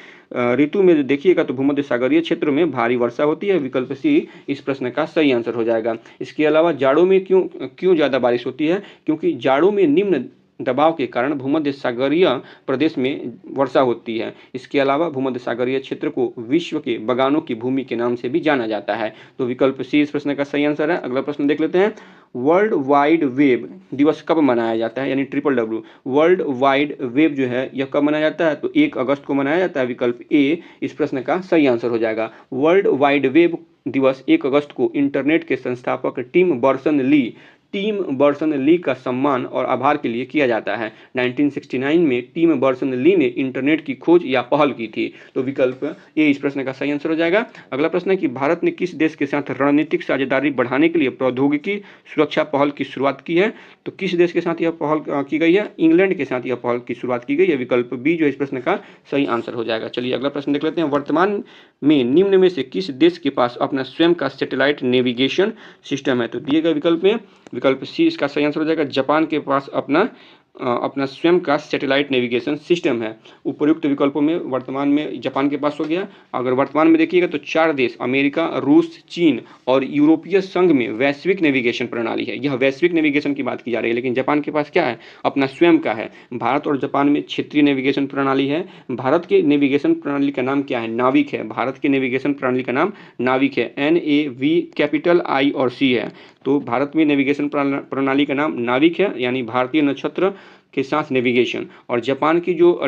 ऋतु में देखिएगा तो भूमध्य सागरीय क्षेत्र में भारी वर्षा होती है। विकल्प सी इस प्रश्न का सही आंसर हो जाएगा। इसके अलावा जाड़ों में क्यों ज़्यादा बारिश होती है, क्योंकि जाड़ों में निम्न दबाव के कारण भूमध्य सागरीय प्रदेश में वर्षा होती है। इसके अलावा भूमध्य सागरीय क्षेत्र को विश्व के बगानों की भूमि के नाम से भी जाना जाता है। तो विकल्प सी इस प्रश्न का सही आंसर है। अगला प्रश्न देख लेते हैं। वर्ल्ड वाइड वेब दिवस कब मनाया जाता है, यानी WWW वर्ल्ड वाइड वेब जो है यह कब मनाया जाता है, तो 1 अगस्त को मनाया जाता है। विकल्प ए इस प्रश्न का सही आंसर हो जाएगा। वर्ल्ड वाइड वेब दिवस 1 अगस्त को इंटरनेट के संस्थापक टिम बर्सन ली का सम्मान और आभार के लिए किया जाता है। 1969 में टिम बर्सन ली ने इंटरनेट की खोज या पहल की थी। तो विकल्प ए इस प्रश्न का सही आंसर हो जाएगा। अगला प्रश्न है कि भारत ने किस देश के साथ रणनीतिक साझेदारी बढ़ाने के लिए प्रौद्योगिकी सुरक्षा पहल की शुरुआत की है, तो किस देश के साथ यह पहल की गई है, इंग्लैंड के साथ यह पहल की शुरुआत की गई है। विकल्प बी जो इस प्रश्न का सही आंसर हो जाएगा। चलिए अगला प्रश्न देख लेते हैं। वर्तमान में निम्न में से किस देश के पास अपना स्वयं का सैटेलाइट नेविगेशन सिस्टम है, तो दिए गए विकल्प में विकल्प सी इसका सही आंसर हो जाएगा। जापान के पास अपना स्वयं का सैटेलाइट नेविगेशन सिस्टम है। उपयुक्त विकल्पों में वर्तमान में जापान के पास हो गया। अगर वर्तमान में देखिएगा तो 4 देश अमेरिका, रूस, चीन और यूरोपीय संघ में वैश्विक नेविगेशन प्रणाली है। यह वैश्विक नेविगेशन की बात की जा रही है, लेकिन जापान के पास क्या है, अपना स्वयं का है। भारत और जापान में क्षेत्रीय नेविगेशन प्रणाली है। भारत के नेविगेशन प्रणाली का नाम क्या है, नाविक है। भारत के नेविगेशन प्रणाली का नाम नाविक है। NAV कैपिटल I और C है। तो भारत में नेविगेशन प्रणाली का नाम नाविक है, यानी भारतीय नक्षत्र के साथ नेविगेशन। और जापान की जो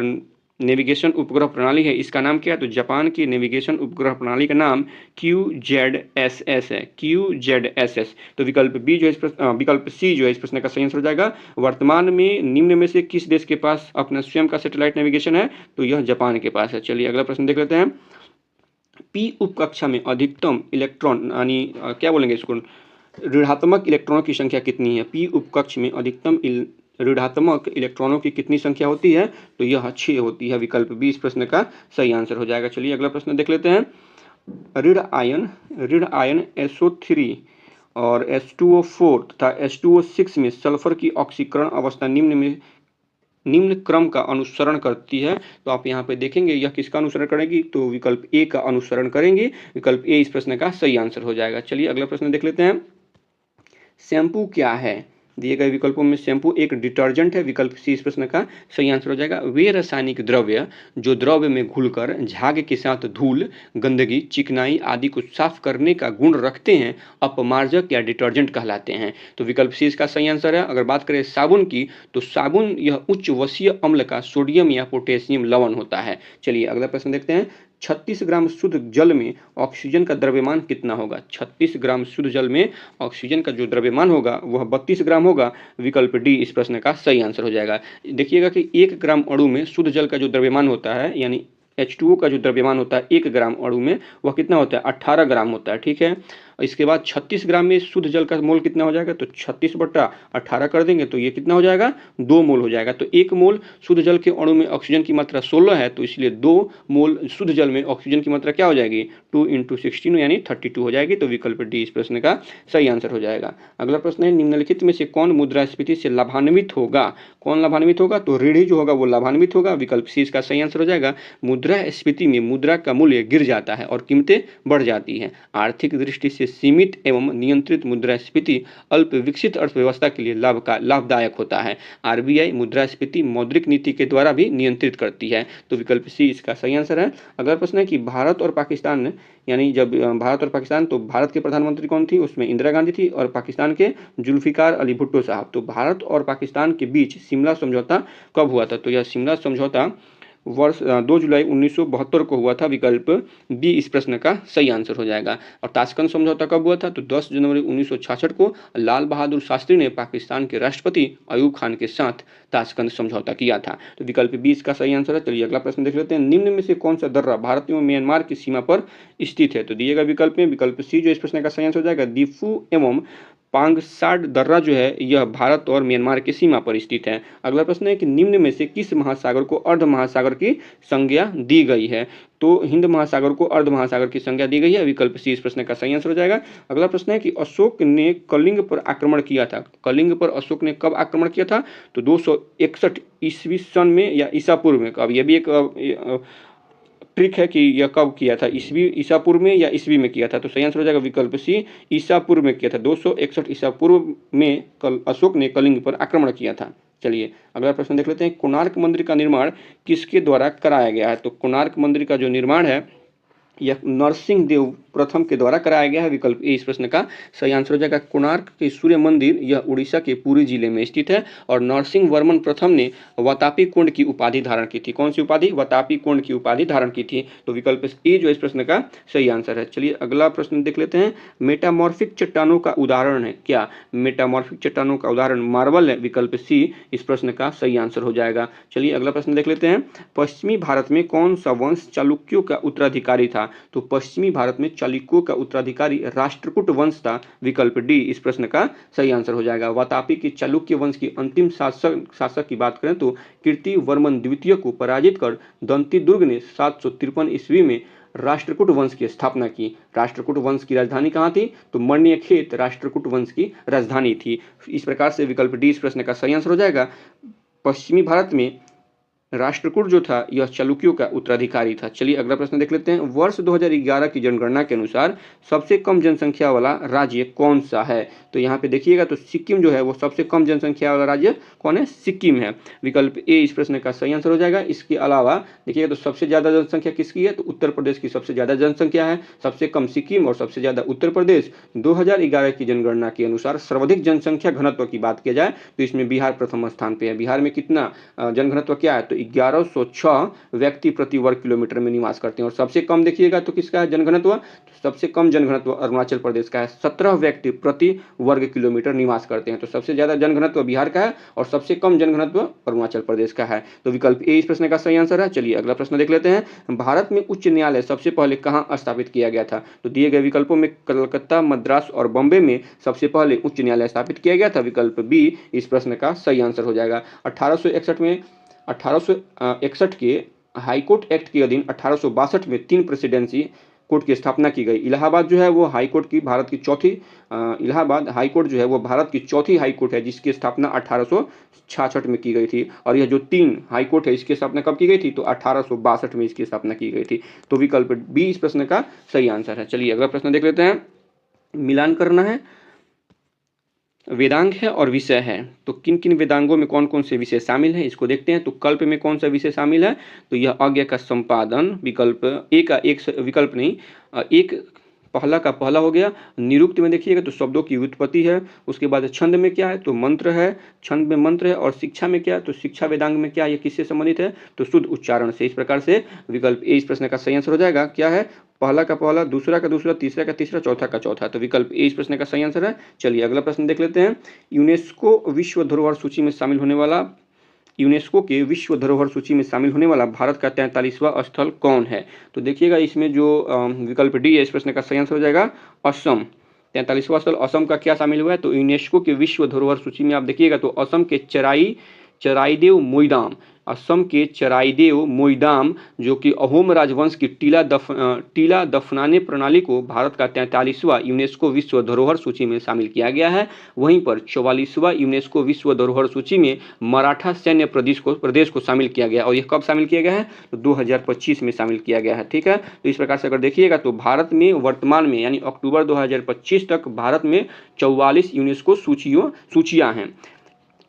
नेविगेशन उपग्रह प्रणाली है इसका नाम क्या है, तो जापान की नेविगेशन उपग्रह प्रणाली का नाम QZSS है, QZSS। तो विकल्प बी जो है विकल्प सी जो है इस प्रश्न का सही आंसर हो जाएगा। वर्तमान में निम्न में से किस देश के पास अपना स्वयं का सैटेलाइट नेविगेशन है, तो यह जापान के पास है। चलिए अगला प्रश्न देख लेते हैं। पी उपकक्षा में अधिकतम इलेक्ट्रॉन यानी क्या बोलेंगे इसको, ऋणात्मक इलेक्ट्रॉनों की संख्या कितनी है। पी उपकक्ष में अधिकतम ऋणात्मक इलेक्ट्रॉनों की कितनी संख्या होती है, तो यह 6 होती है। विकल्प बी इस प्रश्न का सही आंसर हो जाएगा। चलिए अगला प्रश्न देख लेते हैं। ऋण आयन SO3 और H2O4 तथा H2O6 में सल्फर की ऑक्सीकरण अवस्था निम्न क्रम का अनुसरण करती है। तो आप यहाँ पे देखेंगे यह किसका अनुसरण करेगी, तो विकल्प ए का अनुसरण करेंगे। विकल्प ए इस प्रश्न का सही आंसर हो जाएगा। चलिए अगला प्रश्न देख लेते हैं। शैम्पू क्या है, दिए गए विकल्पों में शैम्पू एक डिटर्जेंट है, विकल्प सी इस प्रश्न का सही आंसर हो जाएगा। वे रासायनिक द्रव्य जो द्रव्य में घुलकर झाग के साथ धूल, गंदगी, चिकनाई आदि को साफ करने का गुण रखते हैं, अपमार्जक या डिटर्जेंट कहलाते हैं। तो विकल्प सी इसका सही आंसर है। अगर बात करें साबुन की, तो साबुन यह उच्च वसीय अम्ल का सोडियम या पोटेशियम लवण होता है। चलिए अगला प्रश्न देखते हैं। 36 ग्राम शुद्ध जल में ऑक्सीजन का द्रव्यमान कितना होगा? 36 ग्राम शुद्ध जल में ऑक्सीजन का जो द्रव्यमान होगा वह 32 ग्राम होगा। विकल्प डी इस प्रश्न का सही आंसर हो जाएगा। देखिएगा कि 1 ग्राम अणु में शुद्ध जल का जो द्रव्यमान होता है, यानी H2O का जो द्रव्यमान होता है 1 ग्राम अणु में, वह कितना होता है? 18 ग्राम होता है। ठीक है, इसके बाद 36 ग्राम में शुद्ध जल का मोल कितना हो जाएगा? तो 36/18 कर देंगे तो ये कितना हो जाएगा? 2 मोल हो जाएगा। तो 1 मोल शुद्ध जल के अणु में ऑक्सीजन की मात्रा 16 है, तो इसलिए 2 मोल शुद्ध जल में ऑक्सीजन की मात्रा क्या हो जाएगी? 2 × 16 यानी 32 हो जाएगी। तो विकल्प डी इस प्रश्न का सही आंसर हो जाएगा। अगला प्रश्न है, निम्नलिखित में से कौन मुद्रास्फीति से लाभान्वित होगा? कौन लाभान्वित होगा? तो ऋणी जो होगा वो लाभान्वित होगा। विकल्प सी इसका सही आंसर हो जाएगा। मुद्रास्फीति में मुद्रा का मूल्य गिर जाता है और कीमतें बढ़ जाती हैं। आर्थिक दृष्टि से सीमित एवं नियंत्रित मुद्रास्फीति अल्प विकसित अर्थव्यवस्था के लिए लाभदायक होता है। आरबीआई मुद्रास्फीति मौद्रिक नीति के द्वारा भी नियंत्रित करती है। तो विकल्प सी इसका सही आंसर है। अगला प्रश्न है कि भारत और पाकिस्तान, यानी जब भारत और पाकिस्तान, तो भारत के प्रधानमंत्री कौन थी? उसमें इंदिरा गांधी थी और पाकिस्तान के जुल्फिकार अली भुट्टो साहब। तो भारत और पाकिस्तान के बीच शिमला समझौता कब हुआ था? तो यह शिमला समझौता वर्ष 2 जुलाई 1972 को हुआ था। विकल्प बी इस प्रश्न का सही आंसर हो जाएगा। और ताशकंद समझौता कब हुआ था? तो 10 जनवरी 1966 को लाल बहादुर शास्त्री ने पाकिस्तान के राष्ट्रपति अयूब खान के साथ ताशकंद समझौता किया था। तो विकल्प बी इसका सही आंसर है। चलिए अगला प्रश्न देख लेते हैं। निम्न में से कौन सा दर्रा भारत एवं म्यांमार की सीमा पर स्थित है? तो दिएगा विकल्प में विकल्प सी जो इस प्रश्न का सही आंसर हो जाएगा। दीफू एवं पांगसाड दर्रा जो है यह भारत और म्यांमार की सीमा पर स्थित है। अगला प्रश्न है कि निम्न में से किस महासागर को अर्ध महासागर की संज्ञा दी गई है? तो हिंद महासागर को अर्ध महासागर की संज्ञा दी गई है। विकल्प सी इस प्रश्न का सही आंसर हो जाएगा। अगला प्रश्न है कि अशोक ने कलिंग पर आक्रमण किया था। कलिंग पर अशोक ने कब आक्रमण किया था? तो 261 ईस्वी सन में या ईसा पूर्व में। अब यह भी एक ट्रिक है कि यह कब किया था, ईसा पूर्व में या ईस्वी में किया था? तो सही आंसर हो जाएगा विकल्प सी ईसा पूर्व में किया था। 261 ईसा पूर्व में अशोक ने कलिंग पर आक्रमण किया था। चलिए अगला प्रश्न देख लेते हैं। कोणार्क मंदिर का निर्माण किसके द्वारा कराया गया है? तो कोणार्क मंदिर का जो निर्माण है यह नरसिंह देव प्रथम के द्वारा कराया गया है। विकल्प ए इस प्रश्न का सही आंसर हो जाएगा। कोणार्क के सूर्य मंदिर यह उड़ीसा के पुरी जिले में स्थित है और नरसिंह वर्मन प्रथम ने वातापी कुंड की उपाधि धारण की थी। कौन सी उपाधि? वातापी कुंड की उपाधि धारण की थी। तो विकल्प ए जो इस प्रश्न का सही आंसर है। चलिए अगला प्रश्न देख लेते हैं। मेटामॉर्फिक चट्टानों का उदाहरण है क्या? मेटामॉर्फिक चट्टानों का उदाहरण मार्बल है। विकल्प सी इस प्रश्न का सही आंसर हो जाएगा। चलिए अगला प्रश्न देख लेते हैं। पश्चिमी भारत में कौन सा वंश चालुक्यों का उत्तराधिकारी था? तो पश्चिमी भारत में चालुक्यों का उत्तराधिकारी राष्ट्रकूट वंश था। विकल्प डी इस प्रश्न का सही आंसर हो जाएगा। वातापी के चालुक्य वंश की अंतिम शासक की बात करें तो कीर्तिवर्मन द्वितीय को पराजित कर दंती दुर्ग ने 753 ईस्वी में राष्ट्रकूट वंश की स्थापना की। राष्ट्रकूट वंश की राजधानी कहाँ थी? तो मण्यखेत राष्ट्रकूट वंश की राजधानी थी। इस प्रकार से विकल्प डी इस प्रश्न का सही आंसर हो जाएगा। पश्चिमी भारत में राष्ट्रकूट जो था यह चालुक्यों का उत्तराधिकारी था। चलिए अगला प्रश्न देख लेते हैं। वर्ष 2011 की जनगणना के अनुसार सबसे कम जनसंख्या वाला राज्य कौन सा है? तो यहाँ पे देखिएगा तो सिक्किम जो है वो सबसे कम जनसंख्या वाला राज्य कौन है? सिक्किम है। विकल्प ए इस प्रश्न का सही आंसर हो जाएगा। इसके अलावा देखिएगा तो सबसे ज्यादा जनसंख्या किसकी है? तो उत्तर प्रदेश की सबसे ज्यादा जनसंख्या है। सबसे कम सिक्किम और सबसे ज्यादा उत्तर प्रदेश। 2011 की जनगणना के अनुसार सर्वाधिक जनसंख्या घनत्व की बात की जाए तो इसमें बिहार प्रथम स्थान पे है। बिहार में कितना जनघनत्व क्या है? तो 1106 व्यक्ति प्रति वर्ग किलोमीटर में निवास करते हैं। और सबसे कम देखिएगा तो किसका है जनघनत्व? तो सबसे कम जनघनत्व अरुणाचल प्रदेश का है। 17 व्यक्ति प्रति वर्ग किलोमीटर निवास करते हैं। तो सबसे ज्यादा जनघनत्व बिहार का है और सबसे कम जनघनत्व अरुणाचल प्रदेश का है। तो विकल्प ए इस प्रश्न का सही आंसर है। चलिए अगला प्रश्न देख लेते हैं। भारत में उच्च न्यायालय सबसे पहले कहाँ स्थापित किया गया था? तो दिए गए विकल्पों में कलकत्ता, मद्रास और बॉम्बे में सबसे पहले उच्च न्यायालय स्थापित किया गया था। विकल्प बी इस प्रश्न का सही आंसर हो जाएगा। 1861 के हाईकोर्ट एक्ट के अधीन 1862 में 3 प्रेसिडेंसी कोर्ट की स्थापना की गई। इलाहाबाद जो है वो हाई कोर्ट की भारत की चौथी इलाहाबाद हाई कोर्ट जो है वो भारत की चौथी हाई कोर्ट है जिसकी स्थापना 1866 में की गई थी। और यह जो 3 हाई कोर्ट है इसकी स्थापना कब की गई थी? तो 1862 में इसकी स्थापना की गई थी। तो विकल्प बी इस प्रश्न का सही आंसर है। चलिए अगला प्रश्न देख लेते हैं। मिलान करना है। वेदांग है और विषय है। तो किन किन वेदांगों में कौन कौन से विषय शामिल हैं इसको देखते हैं। तो कल्प में कौन सा विषय शामिल है, तो यह आज्ञा का संपादन, विकल्प एक का एक विकल्प नहीं, एक पहला का पहला हो गया। निरुक्त में देखिएगा तो शब्दों की व्युत्पत्ति है। उसके बाद छंद में क्या है, तो मंत्र है, छंद में मंत्र है। और शिक्षा में क्या है, तो शिक्षा वेदांग में क्या है, ये किससे संबंधित है, तो शुद्ध उच्चारण से। इस प्रकार से विकल्प ए इस प्रश्न का सही आंसर हो जाएगा। क्या है, पहला का पहला, दूसरा का दूसरा, तीसरा का तीसरा, चौथा का चौथा। तो विकल्प ए इस प्रश्न का सही आंसर है। चलिए अगला प्रश्न देख लेते हैं। यूनेस्को विश्व धरोहर सूची में शामिल होने वाला यूनेस्को के विश्व धरोहर सूची में शामिल होने वाला भारत का 43वां स्थल कौन है। तो देखिएगा इसमें जो विकल्प डी है इस प्रश्न का सही आंसर हो जाएगा असम। 43वां स्थल असम का क्या शामिल हुआ है, तो यूनेस्को के विश्व धरोहर सूची में आप देखिएगा तो असम के चराईदेव मोईराम, असम के चराईदेव मोईराम जो कि अहोम राजवंश की टीला दफनाने प्रणाली को भारत का 43वां यूनेस्को विश्व धरोहर सूची में शामिल किया गया है। वहीं पर 44वां यूनेस्को विश्व धरोहर सूची में मराठा सैन्य प्रदेश को शामिल किया गया। और यह कब शामिल किया गया है, तो 2025 में शामिल किया गया है। ठीक है, तो इस प्रकार से अगर देखिएगा तो भारत में वर्तमान में यानी अक्टूबर 2025 तक भारत में 44 यूनेस्को सूचियां हैं।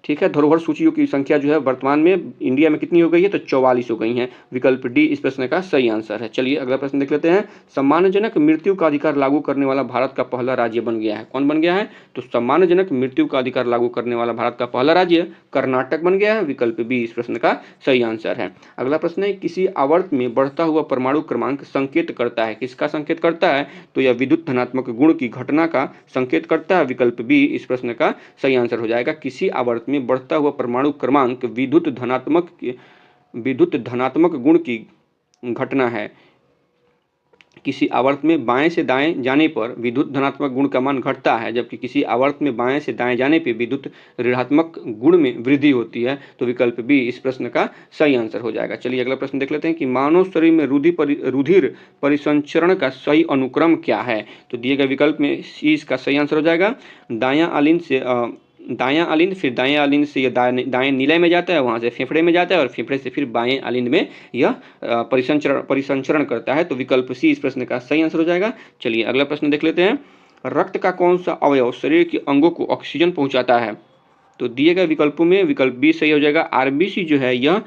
ठीक है, धरोहर सूचियों की संख्या जो है वर्तमान में इंडिया में कितनी हो गई है, तो 44 हो गई हैं। विकल्प डी इस प्रश्न का सही आंसर है। चलिए अगला प्रश्न देख लेते हैं। सम्मानजनक मृत्यु का अधिकार लागू करने वाला भारत का पहला राज्य बन गया है। कौन बन गया है, तो सम्मानजनक मृत्यु का अधिकार लागू करने वाला भारत का पहला राज्य कर्नाटक बन गया है। विकल्प बी इस प्रश्न का सही आंसर है। अगला प्रश्न है, किसी आवर्त में बढ़ता हुआ परमाणु क्रमांक संकेत करता है, किसका संकेत करता है, तो यह विद्युत धनात्मक गुण की घटना का संकेत करता है। विकल्प बी इस प्रश्न का सही आंसर हो जाएगा। किसी आवर्त में बढ़ता हुआ परमाणु क्रमांक विद्युत धनात्मक गुण की घटना है। किसी आवर्त में बाएं से दाएं जाने पर विद्युत धनात्मक गुण का मान घटता है, जबकि किसी आवर्त में बाएं से दाएं जाने पर विद्युत ऋणात्मक गुण में वृद्धि होती है। तो विकल्प बी इस प्रश्न का सही आंसर हो जाएगा। चलिए अगला प्रश्न देख लेते हैं कि मानव शरीर में रुधिर परिसंचरण का सही अनुक्रम क्या है। तो दिए गए विकल्प में सी इसका सही आंसर हो जाएगा। दायां आलिंद, फिर दाएं आलिंद से यह दाएं नीलय में जाता है, वहां से फेफड़े में जाता है और फेफड़े से फिर बाएं आलिंद में यह परिसंचरण करता है। तो विकल्प सी इस प्रश्न का सही आंसर हो जाएगा। चलिए अगला प्रश्न देख लेते हैं। रक्त का कौन सा अवयव शरीर के अंगों को ऑक्सीजन पहुंचाता है। तो दिए गए विकल्पों में विकल्प बी सही हो जाएगा। आरबीसी जो है यह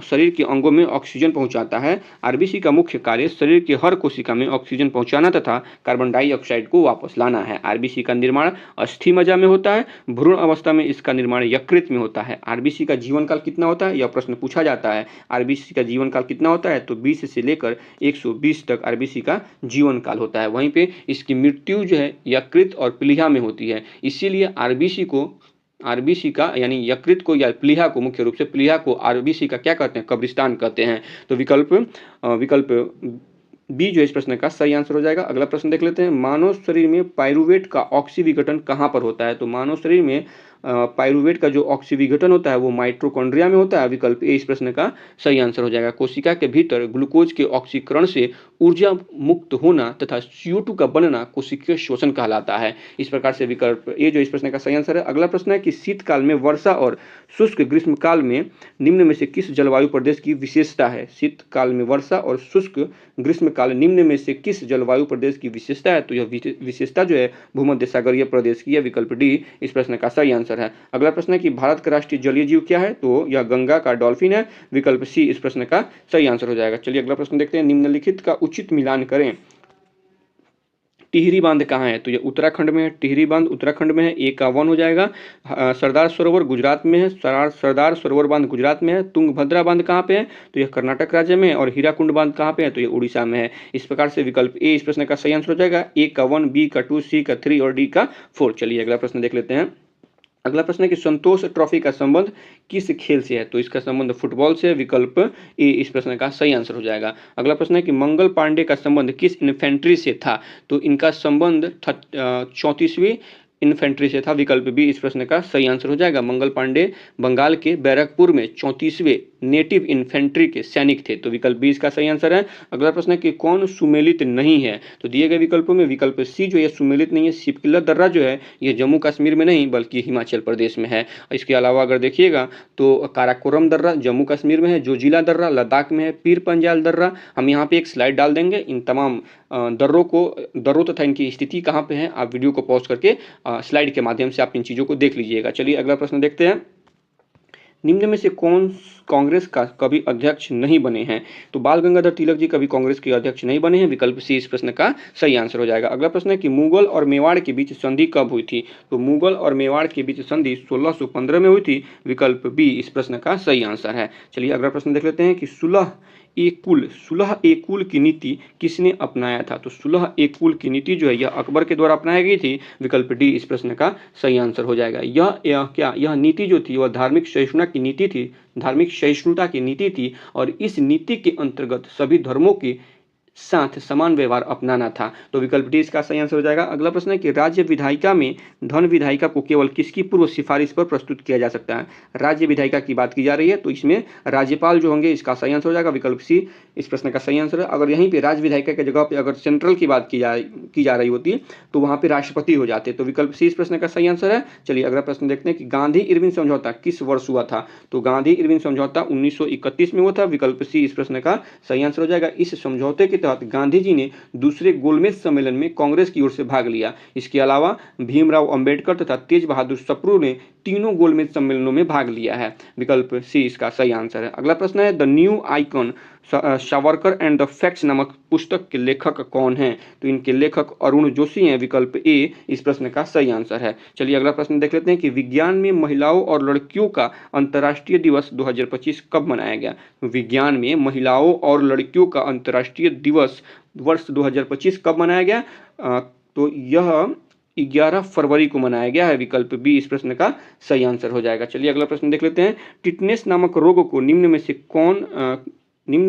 शरीर के अंगों में ऑक्सीजन पहुंचाता है। आरबीसी का मुख्य कार्य शरीर के हर कोशिका में ऑक्सीजन पहुंचाना तथा कार्बन डाइऑक्साइड को वापस लाना है। आरबीसी का निर्माण अस्थि मज्जा में होता है। भ्रूण अवस्था में इसका निर्माण यकृत में होता है। आरबीसी का जीवन काल कितना होता है, यह प्रश्न पूछा जाता है। आरबीसी का जीवन काल कितना होता है, तो 20 से लेकर 120 तक आरबीसी का जीवन काल होता है। वहीं पे इसकी मृत्यु जो है यकृत और प्लीहा में होती है। इसीलिए आरबीसी का यानी यकृत को या प्लीहा को, मुख्य रूप से प्लीहा को आरबीसी का क्या कहते हैं, कब्रिस्तान कहते हैं। तो विकल्प बी जो इस प्रश्न का सही आंसर हो जाएगा। अगला प्रश्न देख लेते हैं। मानव शरीर में पाइरुवेट का ऑक्सीविघटन कहाँ पर होता है। तो मानव शरीर में पाइरुवेट का जो ऑक्सीविघटन होता है वो माइटोकॉन्ड्रिया में होता है। विकल्प ए इस प्रश्न का सही आंसर हो जाएगा। कोशिका के भीतर ग्लूकोज के ऑक्सीकरण से ऊर्जा मुक्त होना तथा CO2 का बनना कोशिकीय शोषण कहलाता है। इस प्रकार से विकल्प ए जो इस प्रश्न का सही आंसर है। अगला प्रश्न है कि शीतकाल में वर्षा और शुष्क ग्रीष्मकाल में निम्न में से किस जलवायु प्रदेश की विशेषता है। शीतकाल में वर्षा और शुष्क ग्रीष्मकाल निम्न में से किस जलवायु प्रदेश की विशेषता है। तो यह विशेषता जो है भूमध्य सागरीय प्रदेश की है। विकल्प डी इस प्रश्न का सही आंसर है। अगला प्रश्न है कि भारत का राष्ट्रीय जलीय जीव क्या है। तो यह गंगा का डॉल्फिन है। विकल्प सी इस प्रश्न का सही आंसर हो जाएगा। चलिए अगला प्रश्न देखते हैं। निम्नलिखित का उचित मिलान करें। टिहरी बांध कहाँ है, तो ये उत्तराखंड में है। टिहरी बांध उत्तराखंड में है, ए का 1 हो जाएगा। सरदार सरोवर गुजरात में है। सरदार सरोवर बांध गुजरात में है। तुंगभद्रा बांध कहाँ पे है, तो यह कर्नाटक राज्य में है। और हीराकुंड बांध कहाँ पे है, तो ये उड़ीसा में है। इस प्रकार से विकल्प ए इस प्रश्न का सही आंसर हो जाएगा। ए का 1, बी का 2, सी का 3 और डी का 4। चलिए अगला प्रश्न देख लेते हैं। अगला प्रश्न है कि संतोष ट्रॉफी का संबंध किस खेल से है। तो इसका संबंध फुटबॉल से। विकल्प ए इस प्रश्न का सही आंसर हो जाएगा। अगला प्रश्न है कि मंगल पांडे का संबंध किस इन्फेंट्री से था। तो इनका संबंध 34वीं इन्फेंट्री से था। विकल्प बी इस प्रश्न का सही आंसर हो जाएगा। मंगल पांडे बंगाल के बैरकपुर में 34वें नेटिव इन्फेंट्री के सैनिक थे। तो विकल्प बी इसका सही आंसर है। अगला प्रश्न है कि कौन सुमेलित नहीं है। तो दिए गए विकल्पों में विकल्प सी जो है सुमेलित नहीं है। सिपकिला दर्रा जो है ये जम्मू कश्मीर में नहीं बल्कि हिमाचल प्रदेश में है। इसके अलावा अगर देखिएगा तो काराकोरम दर्रा जम्मू कश्मीर में है। जोजिला दर्रा लद्दाख में है। पीर पंजाल दर्रा, हम यहाँ पे एक स्लाइड डाल देंगे इन तमाम दर्रों तथा इनकी स्थिति कहाँ पे है, आप वीडियो को पॉज करके स्लाइड के माध्यम से आप इन चीज़ों को देख लीजिएगा। चलिए अगला प्रश्न देखते हैं। निम्न में से कौन कांग्रेस का कभी अध्यक्ष नहीं बने हैं? तो बाल गंगाधर तिलक जी कभी कांग्रेस के अध्यक्ष नहीं बने हैं। विकल्प सी इस प्रश्न का सही आंसर हो जाएगा। अगला प्रश्न है कि मुगल और मेवाड़ के बीच संधि कब हुई थी? तो मुगल और मेवाड़ के बीच संधि 1615 में हुई थी। विकल्प बी इस प्रश्न का सही आंसर है। चलिए अगला प्रश्न देख लेते हैं कि सुलह ए कुल की नीति किसने अपनाया था? तो सुलह ए कुल की नीति जो है यह अकबर के द्वारा अपनाई गई थी। विकल्प डी इस प्रश्न का सही आंसर हो जाएगा। यह नीति जो थी वह धार्मिक सहिष्णुता की नीति थी और इस नीति के अंतर्गत सभी धर्मों के साथ समान व्यवहार अपनाना था। तो विकल्प डी इसका सही आंसर हो जाएगा। अगला प्रश्न है कि राज्य विधायिका में धन विधायिका को केवल किसकी पूर्व सिफारिश पर प्रस्तुत किया जा सकता है? राज्य विधायिका की बात की जा रही है तो इसमें राज्यपाल जो होंगे इसका सही आंसर हो जाएगा। विकल्प सी इस प्रश्न का सही आंसर है। अगर यहीं पे राज्य विधायिका की जगह पे अगर सेंट्रल की बात की जा रही होती तो वहां पे राष्ट्रपति हो जाते। तो विकल्प सी इस प्रश्न का सही आंसर है। चलिए अगला प्रश्न देखते हैं कि गांधी इरविन समझौता किस वर्ष हुआ था? तो गांधी इरविन समझौता 1931 में हुआ था। विकल्प सी इस प्रश्न का सही आंसर हो जाएगा। इस समझौते के तहत गांधी जी ने दूसरे गोलमेज सम्मेलन में कांग्रेस की ओर से भाग लिया। इसके अलावा भीमराव अंबेडकर तथा तेज बहादुर सप्रू ने तीनों गोलमेज सम्मेलनों में भाग लिया है। विकल्प सी इसका सही आंसर है। अगला प्रश्न है the new icon Savarkar and the facts नामक पुस्तक के लेखक कौन हैं? तो इनके लेखक अरुण जोशी हैं। विकल्प ए इस प्रश्न का सही आंसर है। चलिए अगला प्रश्न देख लेते हैं कि विज्ञान में महिलाओं और लड़कियों का अंतर्राष्ट्रीय दिवस 2025 कब मनाया गया? विज्ञान में महिलाओं और लड़कियों का अंतर्राष्ट्रीय दिवस वर्ष 2025 कब मनाया गया? तो यह 11 फरवरी को मनाया गया है। विकल्प बी इस प्रश्न का सही आंसर हो जाएगा। चलिए अगला प्रश्न देख लेते हैं। टिटनेस नामक रोग को निम्न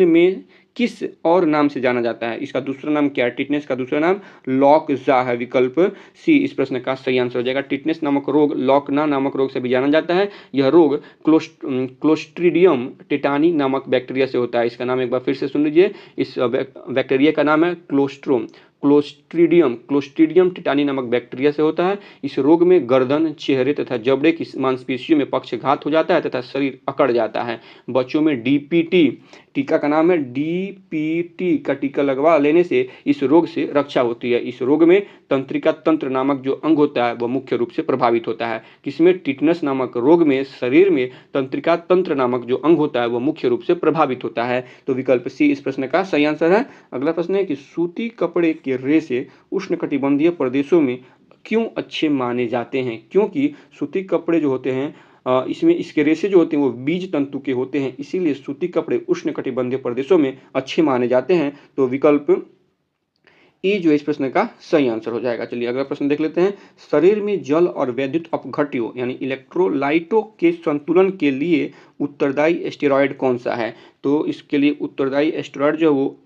में किस और नाम से जाना जाता है? इसका दूसरा नाम क्या है? टिटनेस का दूसरा नाम लॉकजा है। विकल्प सी इस प्रश्न का सही आंसर हो जाएगा। टिटनेस नामक रोग लॉकना नामक रोग से भी जाना जाता है। यह रोग क्लोस्ट्रीडियम टेटानी नामक बैक्टीरिया से होता है। इसका नाम एक बार फिर से सुन लीजिए। इस बैक्टीरिया का नाम है क्लोस्ट्रीडियम टेटानी नामक बैक्टीरिया से होता है। इस रोग में गर्दन, चेहरे तथा जबड़े की मांसपेशियों में पक्षघात हो जाता है तथा शरीर अकड़ जाता है। बच्चों में डीपीटी टीका का नाम है डीपीटी का टीका लगवा लेने से इस रोग से रक्षा होती है। इस रोग में तंत्रिका तंत्र नामक जो अंग होता है वह मुख्य रूप से प्रभावित होता है। किसमें? टिटनस नामक रोग में शरीर में तंत्रिका तंत्र नामक जो अंग होता है वह मुख्य रूप से प्रभावित होता है। तो विकल्प सी इस प्रश्न का सही आंसर है। अगला प्रश्न है कि सूती कपड़े के रेशे उष्णकटिबंधीय प्रदेशों में क्यों अच्छे माने जाते हैं? क्योंकि सूती कपड़े जो होते हैं इसमें इसके रेशे जो होते हैं वो बीज तंतु के होते हैं, इसीलिए सूती कपड़े उष्णकटिबंधीय प्रदेशों में अच्छे माने जाते हैं। तो विकल्प ए जो इस प्रश्न का सही आंसर हो जाएगा। चलिए अगला प्रश्न देख लेते हैं। शरीर में जल और वैद्युत अपघट्यों यानी इलेक्ट्रोलाइटों के संतुलन के लिए उत्तरदायी स्टेरॉयड कौन सा है? तो इसके लिए उत्तरदायी स्टेरॉयड जो है वो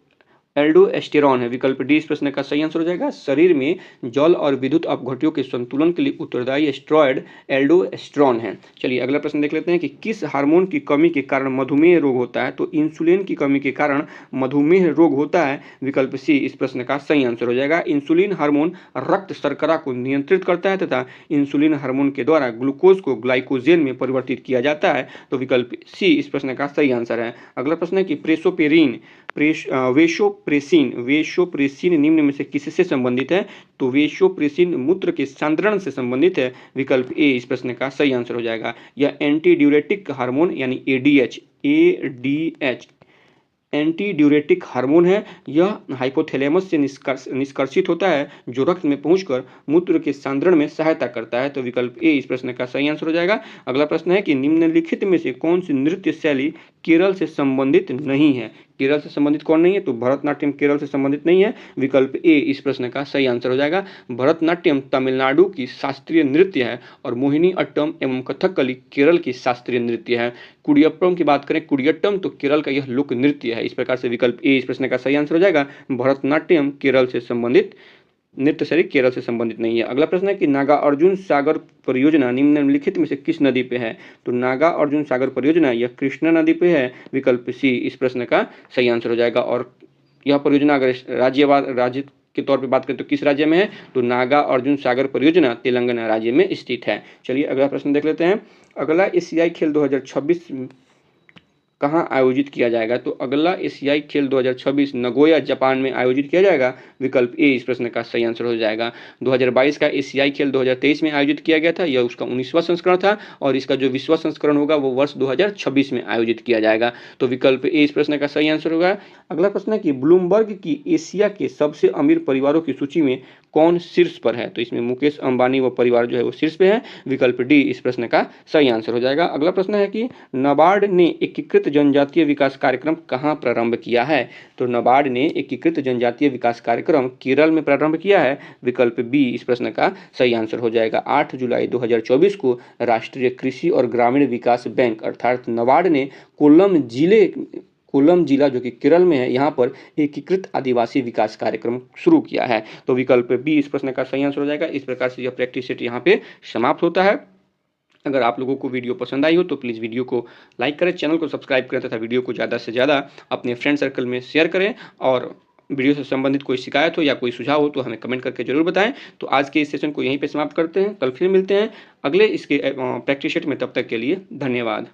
एल्डोस्टेरॉन है। विकल्प डी इस प्रश्न का सही आंसर हो जाएगा। शरीर में जल और विद्युत अपघट्यों के संतुलन के लिए उत्तरदायी स्टेरॉयड एल्डोस्टेरॉन है। चलिए अगला प्रश्न देख लेते हैं कि किस हार्मोन की कमी के कारण मधुमेह रोग होता है? तो इंसुलिन की कमी के कारण मधुमेह रोग होता है। विकल्प सी इस प्रश्न का सही आंसर हो जाएगा। इंसुलिन हार्मोन रक्त शर्करा को नियंत्रित करता है तथा इंसुलिन हार्मोन के द्वारा ग्लूकोज को ग्लाइकोजेन में परिवर्तित किया जाता है। तो विकल्प सी इस प्रश्न का सही आंसर है। अगला प्रश्न है कि वेशोप्रेसिन निम्न में से किससे संबंधित है? तो वेशोप्रेसिन मूत्र के सांद्रण से संबंधित है। विकल्प ए इस प्रश्न का सही आंसर हो जाएगा। यह एंटी ड्यूरेटिक हार्मोन यानी एडीएच एंटी ड्यूरेटिक हार्मोन है। यह हाइपोथैलेमस से निष्कर्षित होता है जो रक्त में पहुंचकर मूत्र के सांद्रण में सहायता करता है। तो विकल्प ए इस प्रश्न का सही आंसर हो जाएगा। अगला प्रश्न है कि निम्नलिखित में से कौन सी नृत्य शैली केरल से संबंधित नहीं है? केरल से संबंधित कौन नहीं है? तो भरतनाट्यम केरल से संबंधित नहीं है। विकल्प ए इस प्रश्न का सही आंसर हो जाएगा। भरतनाट्यम तमिलनाडु की शास्त्रीय नृत्य है और मोहिनी अट्टम एवं कथकली केरल की शास्त्रीय नृत्य है। कुडियट्टम की बात करें कुडियट्टम तो केरल का यह लोक नृत्य है। इस प्रकार से विकल्प ए इस प्रश्न का सही आंसर हो जाएगा। भरतनाट्यम केरल से संबंधित नृत्य शैली केरल से संबंधित नहीं है। अगला प्रश्न है कि नागा अर्जुन सागर परियोजना निम्नलिखित में से किस नदी पे है? तो नागा अर्जुन सागर परियोजना यह कृष्णा नदी पे है। विकल्प सी इस प्रश्न का सही आंसर हो जाएगा। और यह परियोजना अगर राज्य के तौर पे बात करें तो किस राज्य में है? तो नागा अर्जुन सागर परियोजना तेलंगाना राज्य में स्थित है। चलिए अगला प्रश्न देख लेते हैं। अगला एशियाई खेल 2026 कहाँ आयोजित किया जाएगा? तो अगला एशियाई खेल 2026 नगोया जापान में आयोजित किया जाएगा। विकल्प ए इस प्रश्न का सही आंसर हो जाएगा। 2022 का एशियाई खेल 2023 में आयोजित किया गया था, यह उसका 19वां संस्करण था और इसका जो 20वां संस्करण होगा वो वर्ष 2026 में आयोजित किया जाएगा। तो विकल्प ए इस प्रश्न का सही आंसर होगा। अगला प्रश्न है कि ब्लूमबर्ग की एशिया के सबसे अमीर परिवारों की सूची में कौन शीर्ष पर है? तो इसमें मुकेश अंबानी व परिवार जो है वो शीर्ष पे है। विकल्प डी इस प्रश्न का सही आंसर हो जाएगा। अगला प्रश्न है कि नाबार्ड ने एकीकृत जनजातीय विकास कार्यक्रम कहाँ प्रारंभ किया है? तो नाबार्ड ने एकीकृत जनजातीय विकास कार्यक्रम केरल में प्रारंभ किया है। विकल्प बी इस प्रश्न का सही आंसर हो जाएगा। 8 जुलाई 2024 को राष्ट्रीय कृषि और ग्रामीण विकास बैंक अर्थात नाबार्ड ने कोल्लम जिला जो कि केरल में है, यहाँ पर एकीकृत आदिवासी विकास कार्यक्रम शुरू किया है। तो विकल्प बी इस प्रश्न का सही आंसर हो जाएगा। इस प्रकार से यह प्रैक्टिस सेट यहाँ पे समाप्त होता है। अगर आप लोगों को वीडियो पसंद आई हो तो प्लीज़ वीडियो को लाइक करें, चैनल को सब्सक्राइब करें तथा वीडियो को ज़्यादा से ज़्यादा अपने फ्रेंड सर्कल में शेयर करें। और वीडियो से संबंधित कोई शिकायत हो या कोई सुझाव हो तो हमें कमेंट करके जरूर बताएं। तो आज के इस सेशन को यहीं पे समाप्त करते हैं, कल फिर मिलते हैं अगले इसके प्रैक्टिस सेट में। तब तक के लिए धन्यवाद।